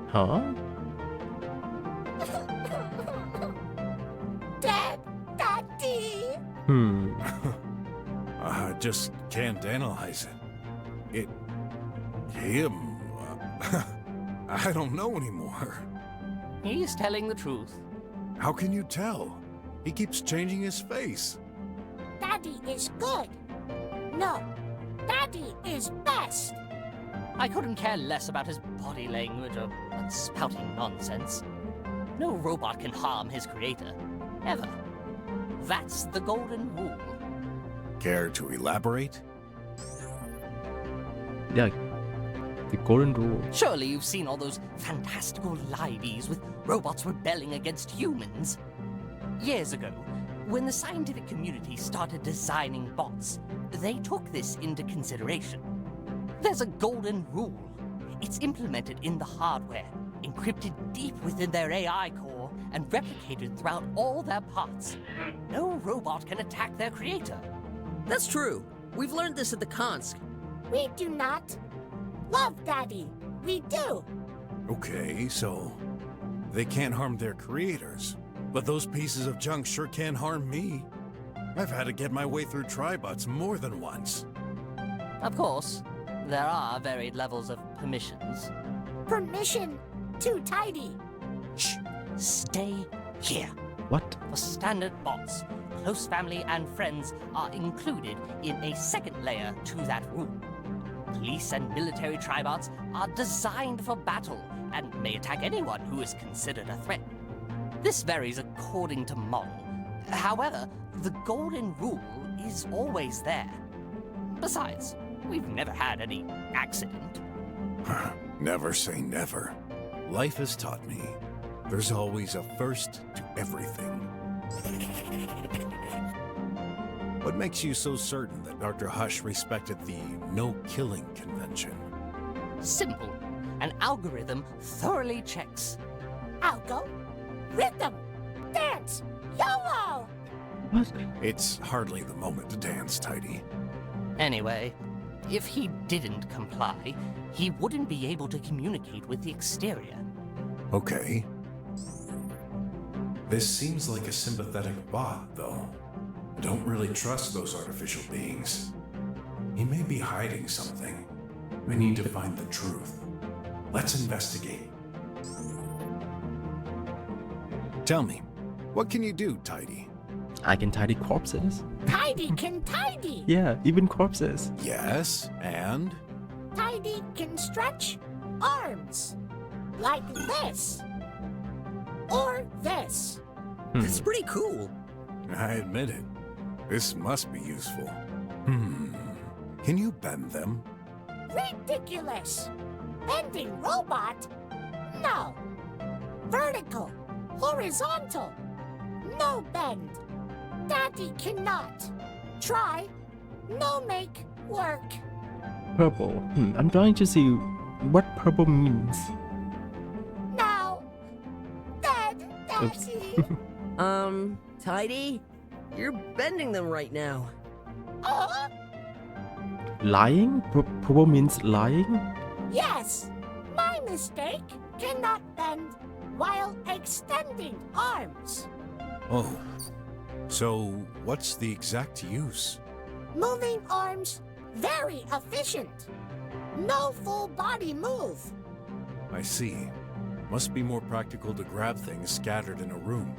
Huh? Dead daddy. I just can't analyze it. Him... I don't know anymore. He's telling the truth. How can you tell? He keeps changing his face. Daddy is good. No, daddy is best. I couldn't care less about his body language or spouting nonsense. No robot can harm his creator. Ever. That's the golden rule. Care to elaborate? Yeah. The golden rule. Surely you've seen all those fantastical lives with robots rebelling against humans. Years ago, when the scientific community started designing bots, they took this into consideration. There's a golden rule. It's implemented in the hardware, encrypted deep within their AI core, and replicated throughout all their parts. No robot can attack their creator. That's true. We've learned this at the Konsk. We do not. Love Daddy. We do. Okay, so they can't harm their creators, but those pieces of junk sure can harm me. I've had to get my way through Tribots more than once. Of course, there are varied levels of permissions. Permission. Too tidy. Shh! Stay here. What? For standard bots, close family and friends are included in a second layer to that rule. Police and military tribots are designed for battle and may attack anyone who is considered a threat. This varies according to model. However, the golden rule is always there. Besides, we've never had any accident. Never say never. Life has taught me there's always a first to everything. What makes you so certain that Dr. Hush respected the no-killing convention? Simple. An algorithm thoroughly checks. Algo. Rhythm. Dance. YOLO. What? It's hardly the moment to dance, Tidy. Anyway, if he didn't comply, he wouldn't be able to communicate with the exterior. Okay. This seems like a sympathetic bot, though. I don't really trust those artificial beings. He may be hiding something. We need to find the truth. Let's investigate. Tell me, what can you do, Tidy? I can tidy corpses. Tidy can tidy. Yeah, even corpses. Yes, and? Tidy can stretch arms. Like this. Or this. That's pretty cool. I admit it. This must be useful. Can you bend them? Ridiculous. Bending robot? No. Vertical. Horizontal. No bend. Daddy cannot. Try. No make work. Purple. I'm trying to see what purple means. Now. Dad. Oops. Daddy. Tidy? You're bending them right now. Lying? Purple means lying? Yes. My mistake. Cannot bend while extending arms. Oh. So, what's the exact use? Moving arms, very efficient. No full body move. I see. Must be more practical to grab things scattered in a room.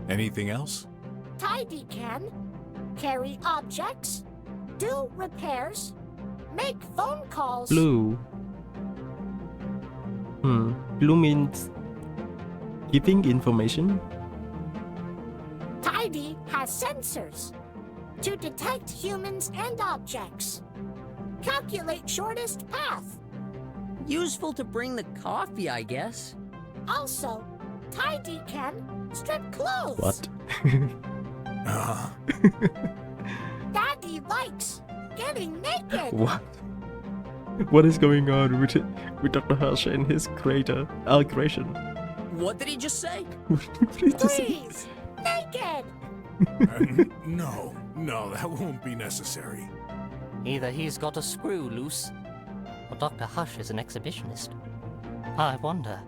Anything else? Tidy can carry objects, do repairs, make phone calls. Blue. Blue means giving information. Tidy has sensors to detect humans and objects. Calculate shortest path. Useful to bring the coffee, I guess. Also, Tidy can strip clothes. What? Daddy likes getting naked. What? What is going on with Dr. Hush and his creator, creation? What did he just say? Please, naked. No, that won't be necessary. Either he's got a screw loose, or Dr. Hush is an exhibitionist. I wonder.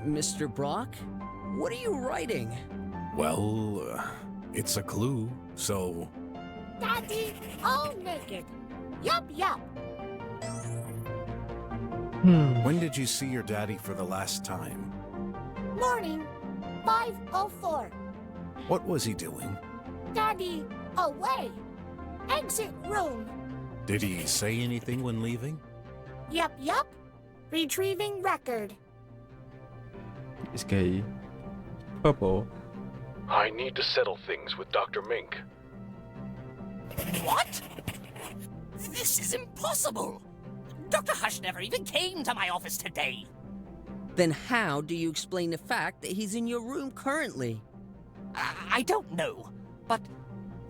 Mr. Brok? What are you writing? Well, it's a clue, so... Daddy, all naked. Yup. When did you see your daddy for the last time? Morning, 5:04. What was he doing? Daddy, away. Exit room. Did he say anything when leaving? Yup. Retrieving record. It's gay. Purple. I need to settle things with Dr. Mink. What? This is impossible! Dr. Hush never even came to my office today. Then how do you explain the fact that he's in your room currently? I don't know, but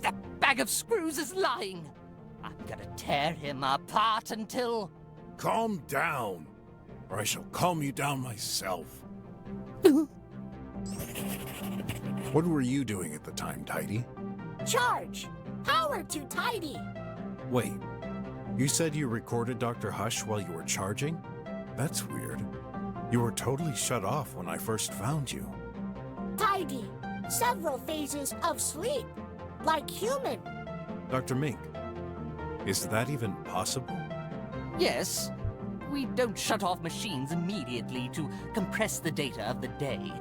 that bag of screws is lying. I'm gonna tear him apart until calm down, or I shall calm you down myself. What were you doing at the time, Tidy? Charge! Power to Tidy! Wait, you said you recorded Dr. Hush while you were charging? That's weird. You were totally shut off when I first found you. Tidy! Several phases of sleep. Like human. Dr. Mink, is that even possible? Yes. We don't shut off machines immediately to compress the data of the day.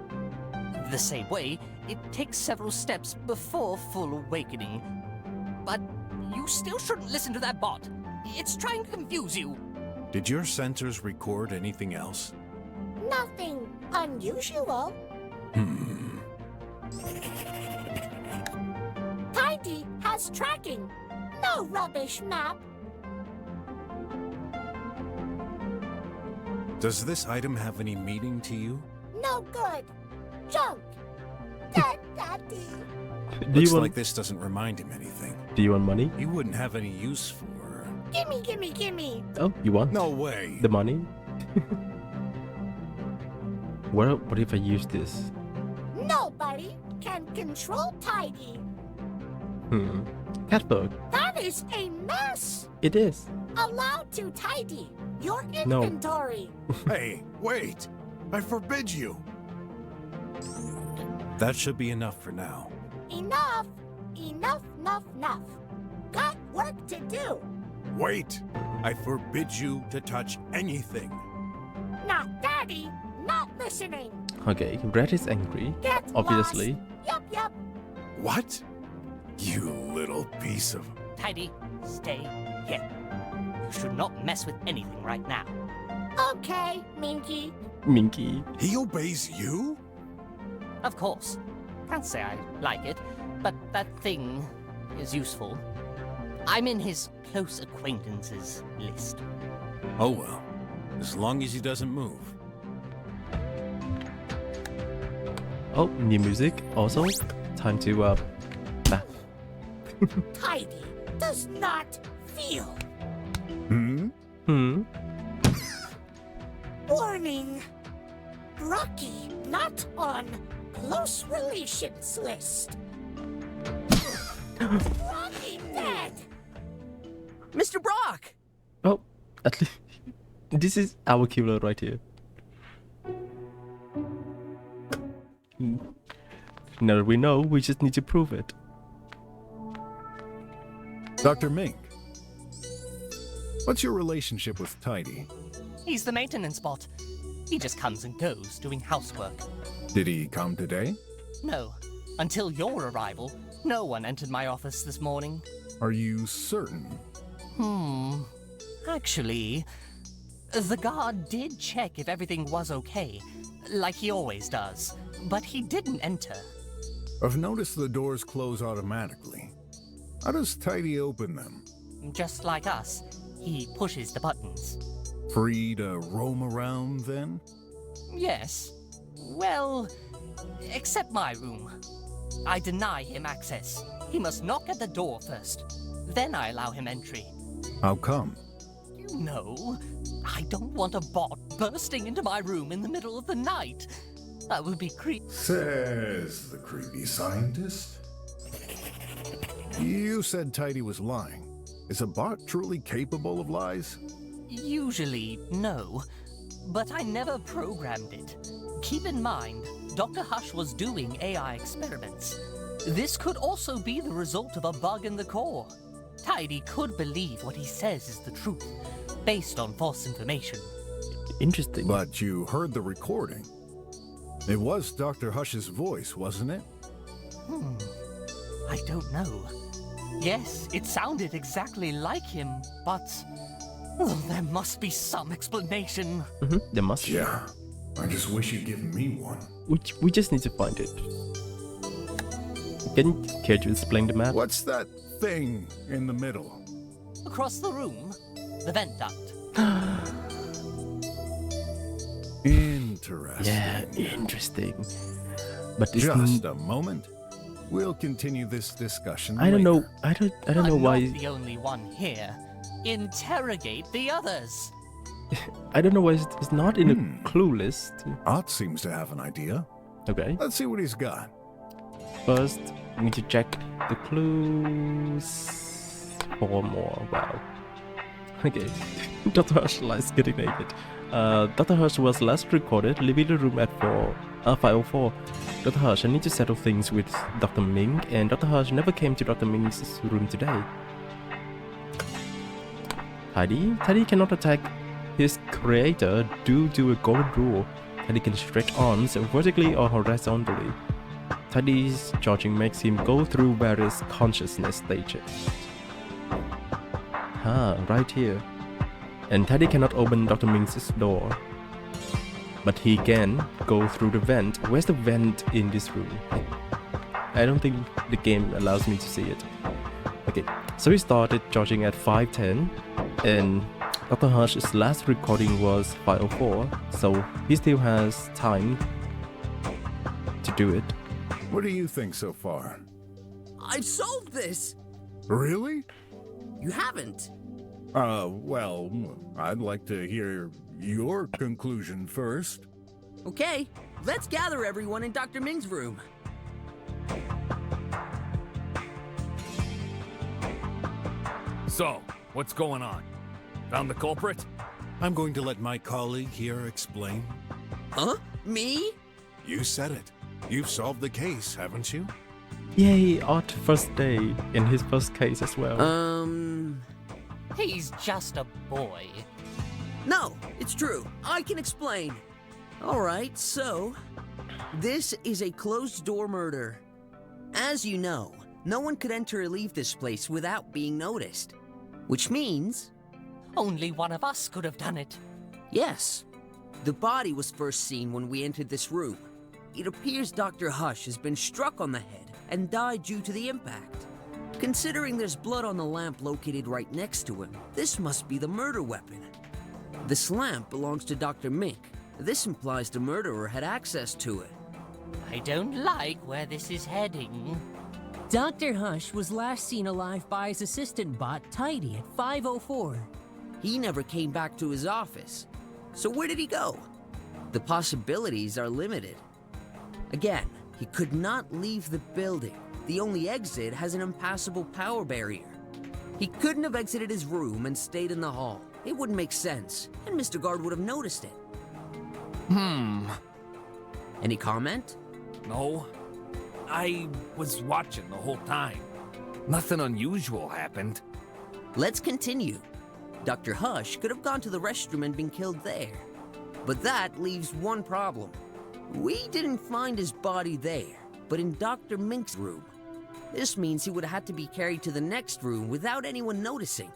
The same way, it takes several steps before full awakening. But you still shouldn't listen to that bot. It's trying to confuse you. Did your sensors record anything else? Nothing unusual. Tidy has tracking. No rubbish map. Does this item have any meaning to you? No good. Junk. Dead daddy. Looks like this doesn't remind him anything. Do you want money? You wouldn't have any use for... Gimme, gimme, gimme. Oh, you want? No way. The money? What if I use this? Nobody can control Tidy. Catbug. That is a mess. It is. Allowed to Tidy. Your No. inventory. Hey, wait! I forbid you! That should be enough for now. Enough. Enough, enough, enough. Got work to do. Wait! I forbid you to touch anything. Not Daddy. Not listening. Okay, Red is angry. Get Obviously. lost. Yup. What? You little piece of... Tidy, stay here. You should not mess with anything right now. Okay, Minky. Minky. He obeys you? Of course. Can't say I like it, but that thing is useful. I'm in his close acquaintances list. Oh well. As long as he doesn't move. Oh, new music. Also, time to bath. Tidy does not feel. Warning. Rocky not on close relations list. Rocky dead. Mr. Brok! Oh, at least this is our killer right here. Now that we know, we just need to prove it. Dr. Mink, what's your relationship with Tidy? He's the maintenance bot. He just comes and goes doing housework. Did he come today? No, until your arrival, no one entered my office this morning. Are you certain? Actually, the guard did check if everything was okay, like he always does, but he didn't enter. I've noticed the doors close automatically. How does Tidy open them? Just like us, he pushes the buttons. Free to roam around then? Yes. Well, except my room. I deny him access. He must knock at the door first. Then I allow him entry. How come? You know, I don't want a bot bursting into my room in the middle of the night. That would be creepy. Says the creepy scientist. You said Tidy was lying. Is a bot truly capable of lies? Usually, no. But I never programmed it. Keep in mind, Dr. Hush was doing AI experiments. This could also be the result of a bug in the core. Tidy could believe what he says is the truth, based on false information. Interesting. But you heard the recording. It was Dr. Hush's voice, wasn't it? I don't know. Yes, it sounded exactly like him, but... there must be some explanation. There must be. Yeah. I just wish you'd given me one. We just need to find it. Can you care to explain the map? What's that thing in the middle? Across the room, the vent duct. Interesting. Yeah, interesting. But it's Just a moment. We'll continue this discussion I don't know. later. I don't know I'm why. not the only one here. Interrogate the others. I don't know why it's not in the clue list. Ott seems to have an idea. Okay. Let's see what he's got. First, we need to check the clues. 4 more. Wow. Okay. Dr. Hush likes getting naked. Dr. Hush was last recorded leaving the room at 5:04. Dr. Hush, I need to settle things with Dr. Ming, and Dr. Hush never came to Dr. Ming's room today. Tidy cannot attack his creator due to a golden rule. Tidy can stretch arms vertically or horizontally. Tidy's charging makes him go through various consciousness stages. Right here. And Tidy cannot open Dr. Ming's door. But he can go through the vent. Where's the vent in this room? I don't think the game allows me to see it. Okay, so he started charging at 5:10, and Dr. Hush's last recording was 5:04, so he still has time to do it. What do you think so far? I've solved this! Really? You haven't. Well, I'd like to hear your conclusion first. Okay, let's gather everyone in Dr. Ming's room. So, what's going on? Found the culprit? I'm going to let my colleague here explain. Huh? Me? You said it. You've solved the case, haven't you? Yay, Ott first day in his first case as well. He's just a boy. No, it's true. I can explain. Alright, so... this is a closed-door murder. As you know, no one could enter or leave this place without being noticed. Which means... only one of us could have done it. yes. The body was first seen when we entered this room. It appears Dr. Hush has been struck on the head and died due to the impact. Considering there's blood on the lamp located right next to him, this must be the murder weapon. This lamp belongs to Dr. Mink. This implies the murderer had access to it. I don't like where this is heading. Dr. Hush was last seen alive by his assistant bot, Tidy, at 5:04. He never came back to his office. So where did he go? The possibilities are limited. Again, he could not leave the building. The only exit has an impassable power barrier. He couldn't have exited his room and stayed in the hall. It wouldn't make sense, and Mr. Guard would have noticed it. Any comment? No. I was watching the whole time. Nothing unusual happened. Let's continue. Dr. Hush could have gone to the restroom and been killed there. But that leaves one problem. We didn't find his body there, but in Dr. Mink's room. This means he would have had to be carried to the next room without anyone noticing.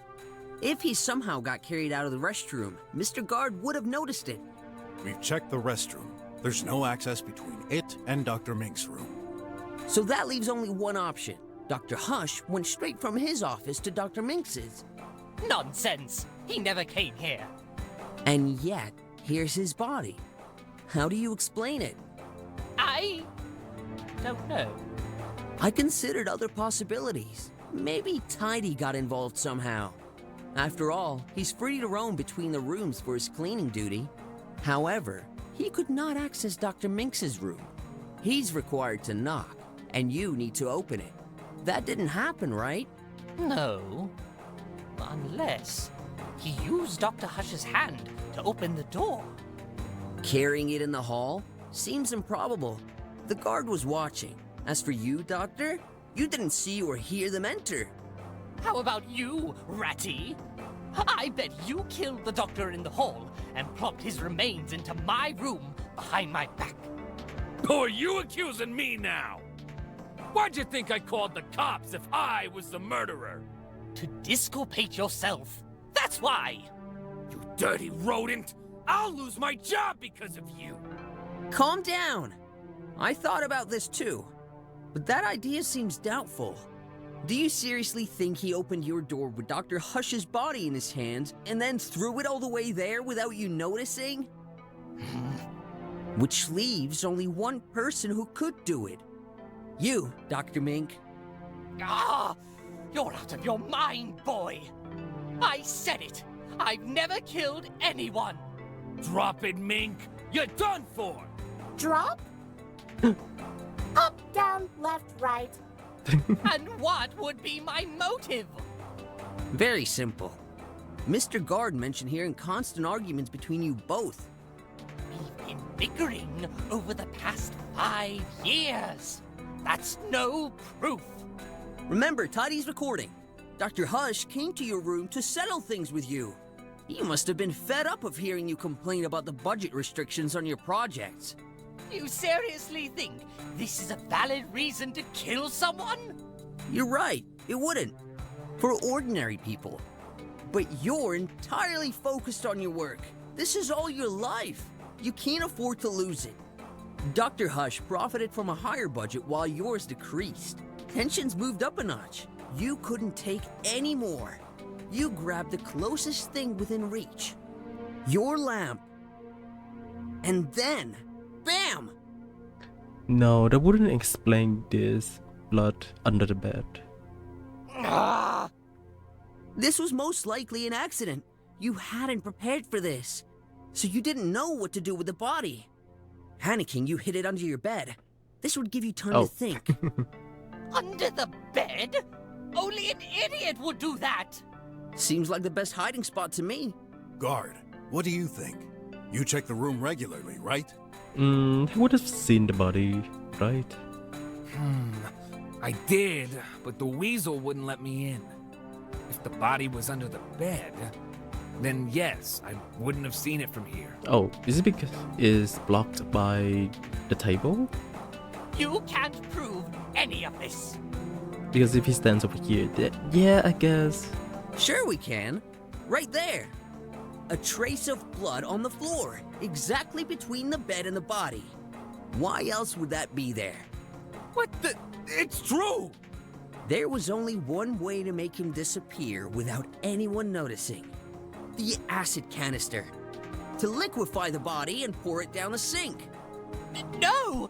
If he somehow got carried out of the restroom, Mr. Guard would have noticed it. We've checked the restroom. There's no access between it and Dr. Mink's room. So that leaves only one option. Dr. Hush went straight from his office to Dr. Minx's. Nonsense! He never came here. And yet, here's his body. How do you explain it? I don't know. I considered other possibilities. Maybe Tidy got involved somehow. After all, he's free to roam between the rooms for his cleaning duty. However, he could not access Dr. Minx's room. He's required to knock, and you need to open it. That didn't happen, right? No. Unless he used Dr. Hush's hand to open the door. Carrying it in the hall? Seems improbable. The guard was watching. As for you, Doctor, you didn't see or hear them enter. How about you, Ratty? I bet you killed the doctor in the hall and plopped his remains into my room behind my back. Who are you accusing me now? Why'd you think I called the cops if I was the murderer? To disculpate yourself. That's why. You dirty rodent! I'll lose my job because of you! Calm down. I thought about this too, but that idea seems doubtful. Do you seriously think he opened your door with Dr. Hush's body in his hands and then threw it all the way there without you noticing? Which leaves only one person who could do it. You, Dr. Mink. Ah! You're out of your mind, boy! I said it! I've never killed anyone. Drop it, Mink. You're done for. Drop? Up, down, left, right. And what would be my motive? Very simple. Mr. Guard mentioned hearing constant arguments between you both. We've been bickering over the past 5 years. That's no proof. Remember, Tidy's recording. Dr. Hush came to your room to settle things with you. He must have been fed up of hearing you complain about the budget restrictions on your projects. You seriously think this is a valid reason to kill someone? You're right, it wouldn't. For ordinary people. But you're entirely focused on your work. This is all your life. You can't afford to lose it. Dr. Hush profited from a higher budget while yours decreased. Tensions moved up a notch. You couldn't take any more. You grabbed the closest thing within reach. Your lamp. And then, bam! No, that wouldn't explain this blood under the bed. Ah! This was most likely an accident. You hadn't prepared for this. So you didn't know what to do with the body. Panicking, you hid it under your bed. This would give you time to think. Under the bed? Only an idiot would do that. Seems like the best hiding spot to me. Guard, what do you think? You check the room regularly, right? He would have seen the body, right? I did, but the weasel wouldn't let me in. If the body was under the bed, then yes, I wouldn't have seen it from here. Oh, is it because it's blocked by the table? You can't prove any of this. Because if he stands over here, yeah, I guess. Sure we can. Right there. A trace of blood on the floor, exactly between the bed and the body. Why else would that be there? What the? It's true! There was only one way to make him disappear without anyone noticing. The acid canister. To liquefy the body and pour it down the sink. No!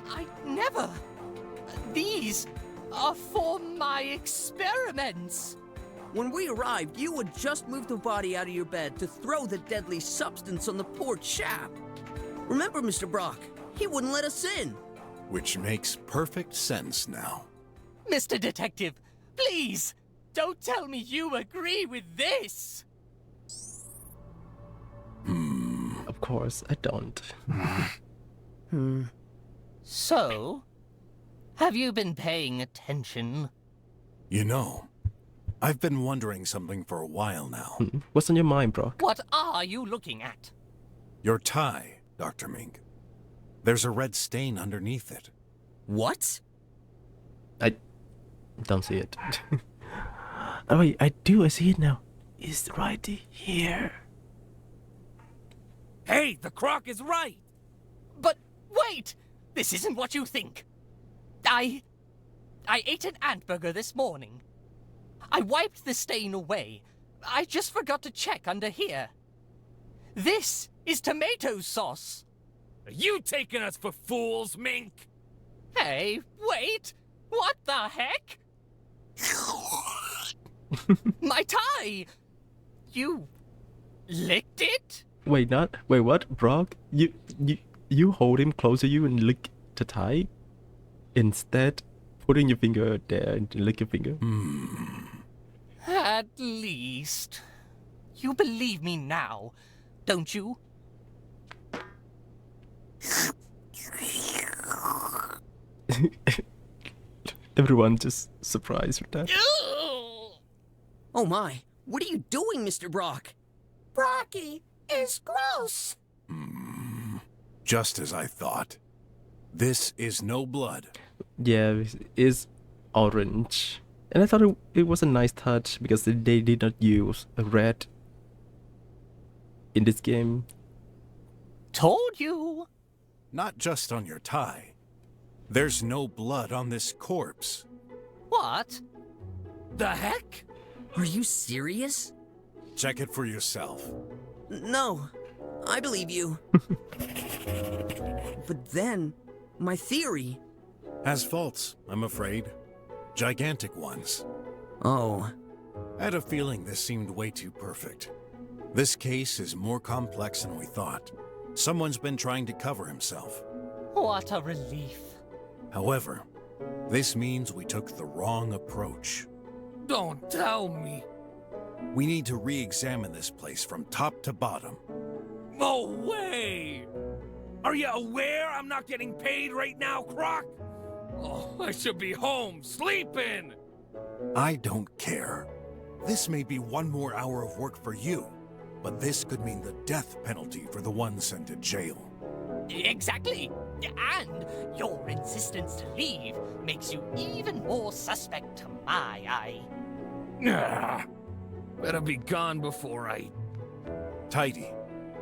I never. These are for my experiments. When we arrived, you had just moved the body out of your bed to throw the deadly substance on the porch shaft. Remember, Mr. Brok, he wouldn't let us in. Which makes perfect sense now. Mr. Detective, please, don't tell me you agree with this. Of course, I don't. So, have you been paying attention? You know, I've been wondering something for a while now. What's on your mind, Brok? What are you looking at? Your tie, Dr. Mink. There's a red stain underneath it. What? I don't see it. Oh wait, I do. I see it now. It's right here. Hey, the croc is right! But wait! This isn't what you think. I ate an ant burger this morning. I wiped the stain away. I just forgot to check under here. This is tomato sauce. Are you taking us for fools, Mink? Hey, wait! What the heck? My tie! You licked it? Wait, what, Brok? You hold him close to you and lick the tie? Instead, putting your finger there and lick your finger? At least. You believe me now, don't you? Everyone just surprised with that. Oh my, what are you doing, Mr. Brok? Brocky is gross. Just as I thought. This is no blood. Yeah, it's orange. And I thought it was a nice touch because they did not use a red in this game. Told you. Not just on your tie. There's no blood on this corpse. What? The heck? Are you serious? Check it for yourself. No, I believe you. But then, my theory... Has faults, I'm afraid. Gigantic ones. Oh. I had a feeling this seemed way too perfect. This case is more complex than we thought. Someone's been trying to cover himself. What a relief. However, this means we took the wrong approach. Don't tell me. We need to re-examine this place from top to bottom. No way! Are you aware I'm not getting paid right now, Croc? Oh, I should be home, sleeping! I don't care. This may be one more hour of work for you, but this could mean the death penalty for the one sent to jail. Exactly. And your insistence to leave makes you even more suspect to my eye. Ah, better be gone before I... Tidy,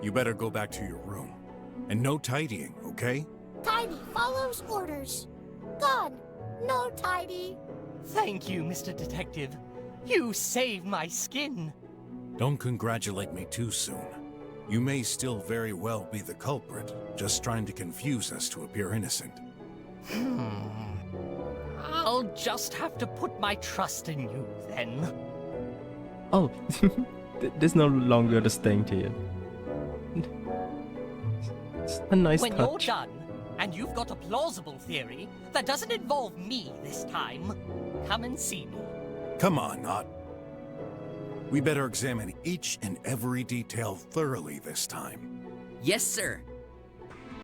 you better go back to your room. And no tidying, okay? Tidy follows orders. Gone. No tidy. Thank you, Mr. Detective. You saved my skin. Don't congratulate me too soon. You may still very well be the culprit, just trying to confuse us to appear innocent. I'll just have to put my trust in you, then. Oh, there's no longer the stain here. It's a nice When touch. you're done, and you've got a plausible theory that doesn't involve me this time, come and see me. Come on, Ott. We better examine each and every detail thoroughly this time. Yes, sir.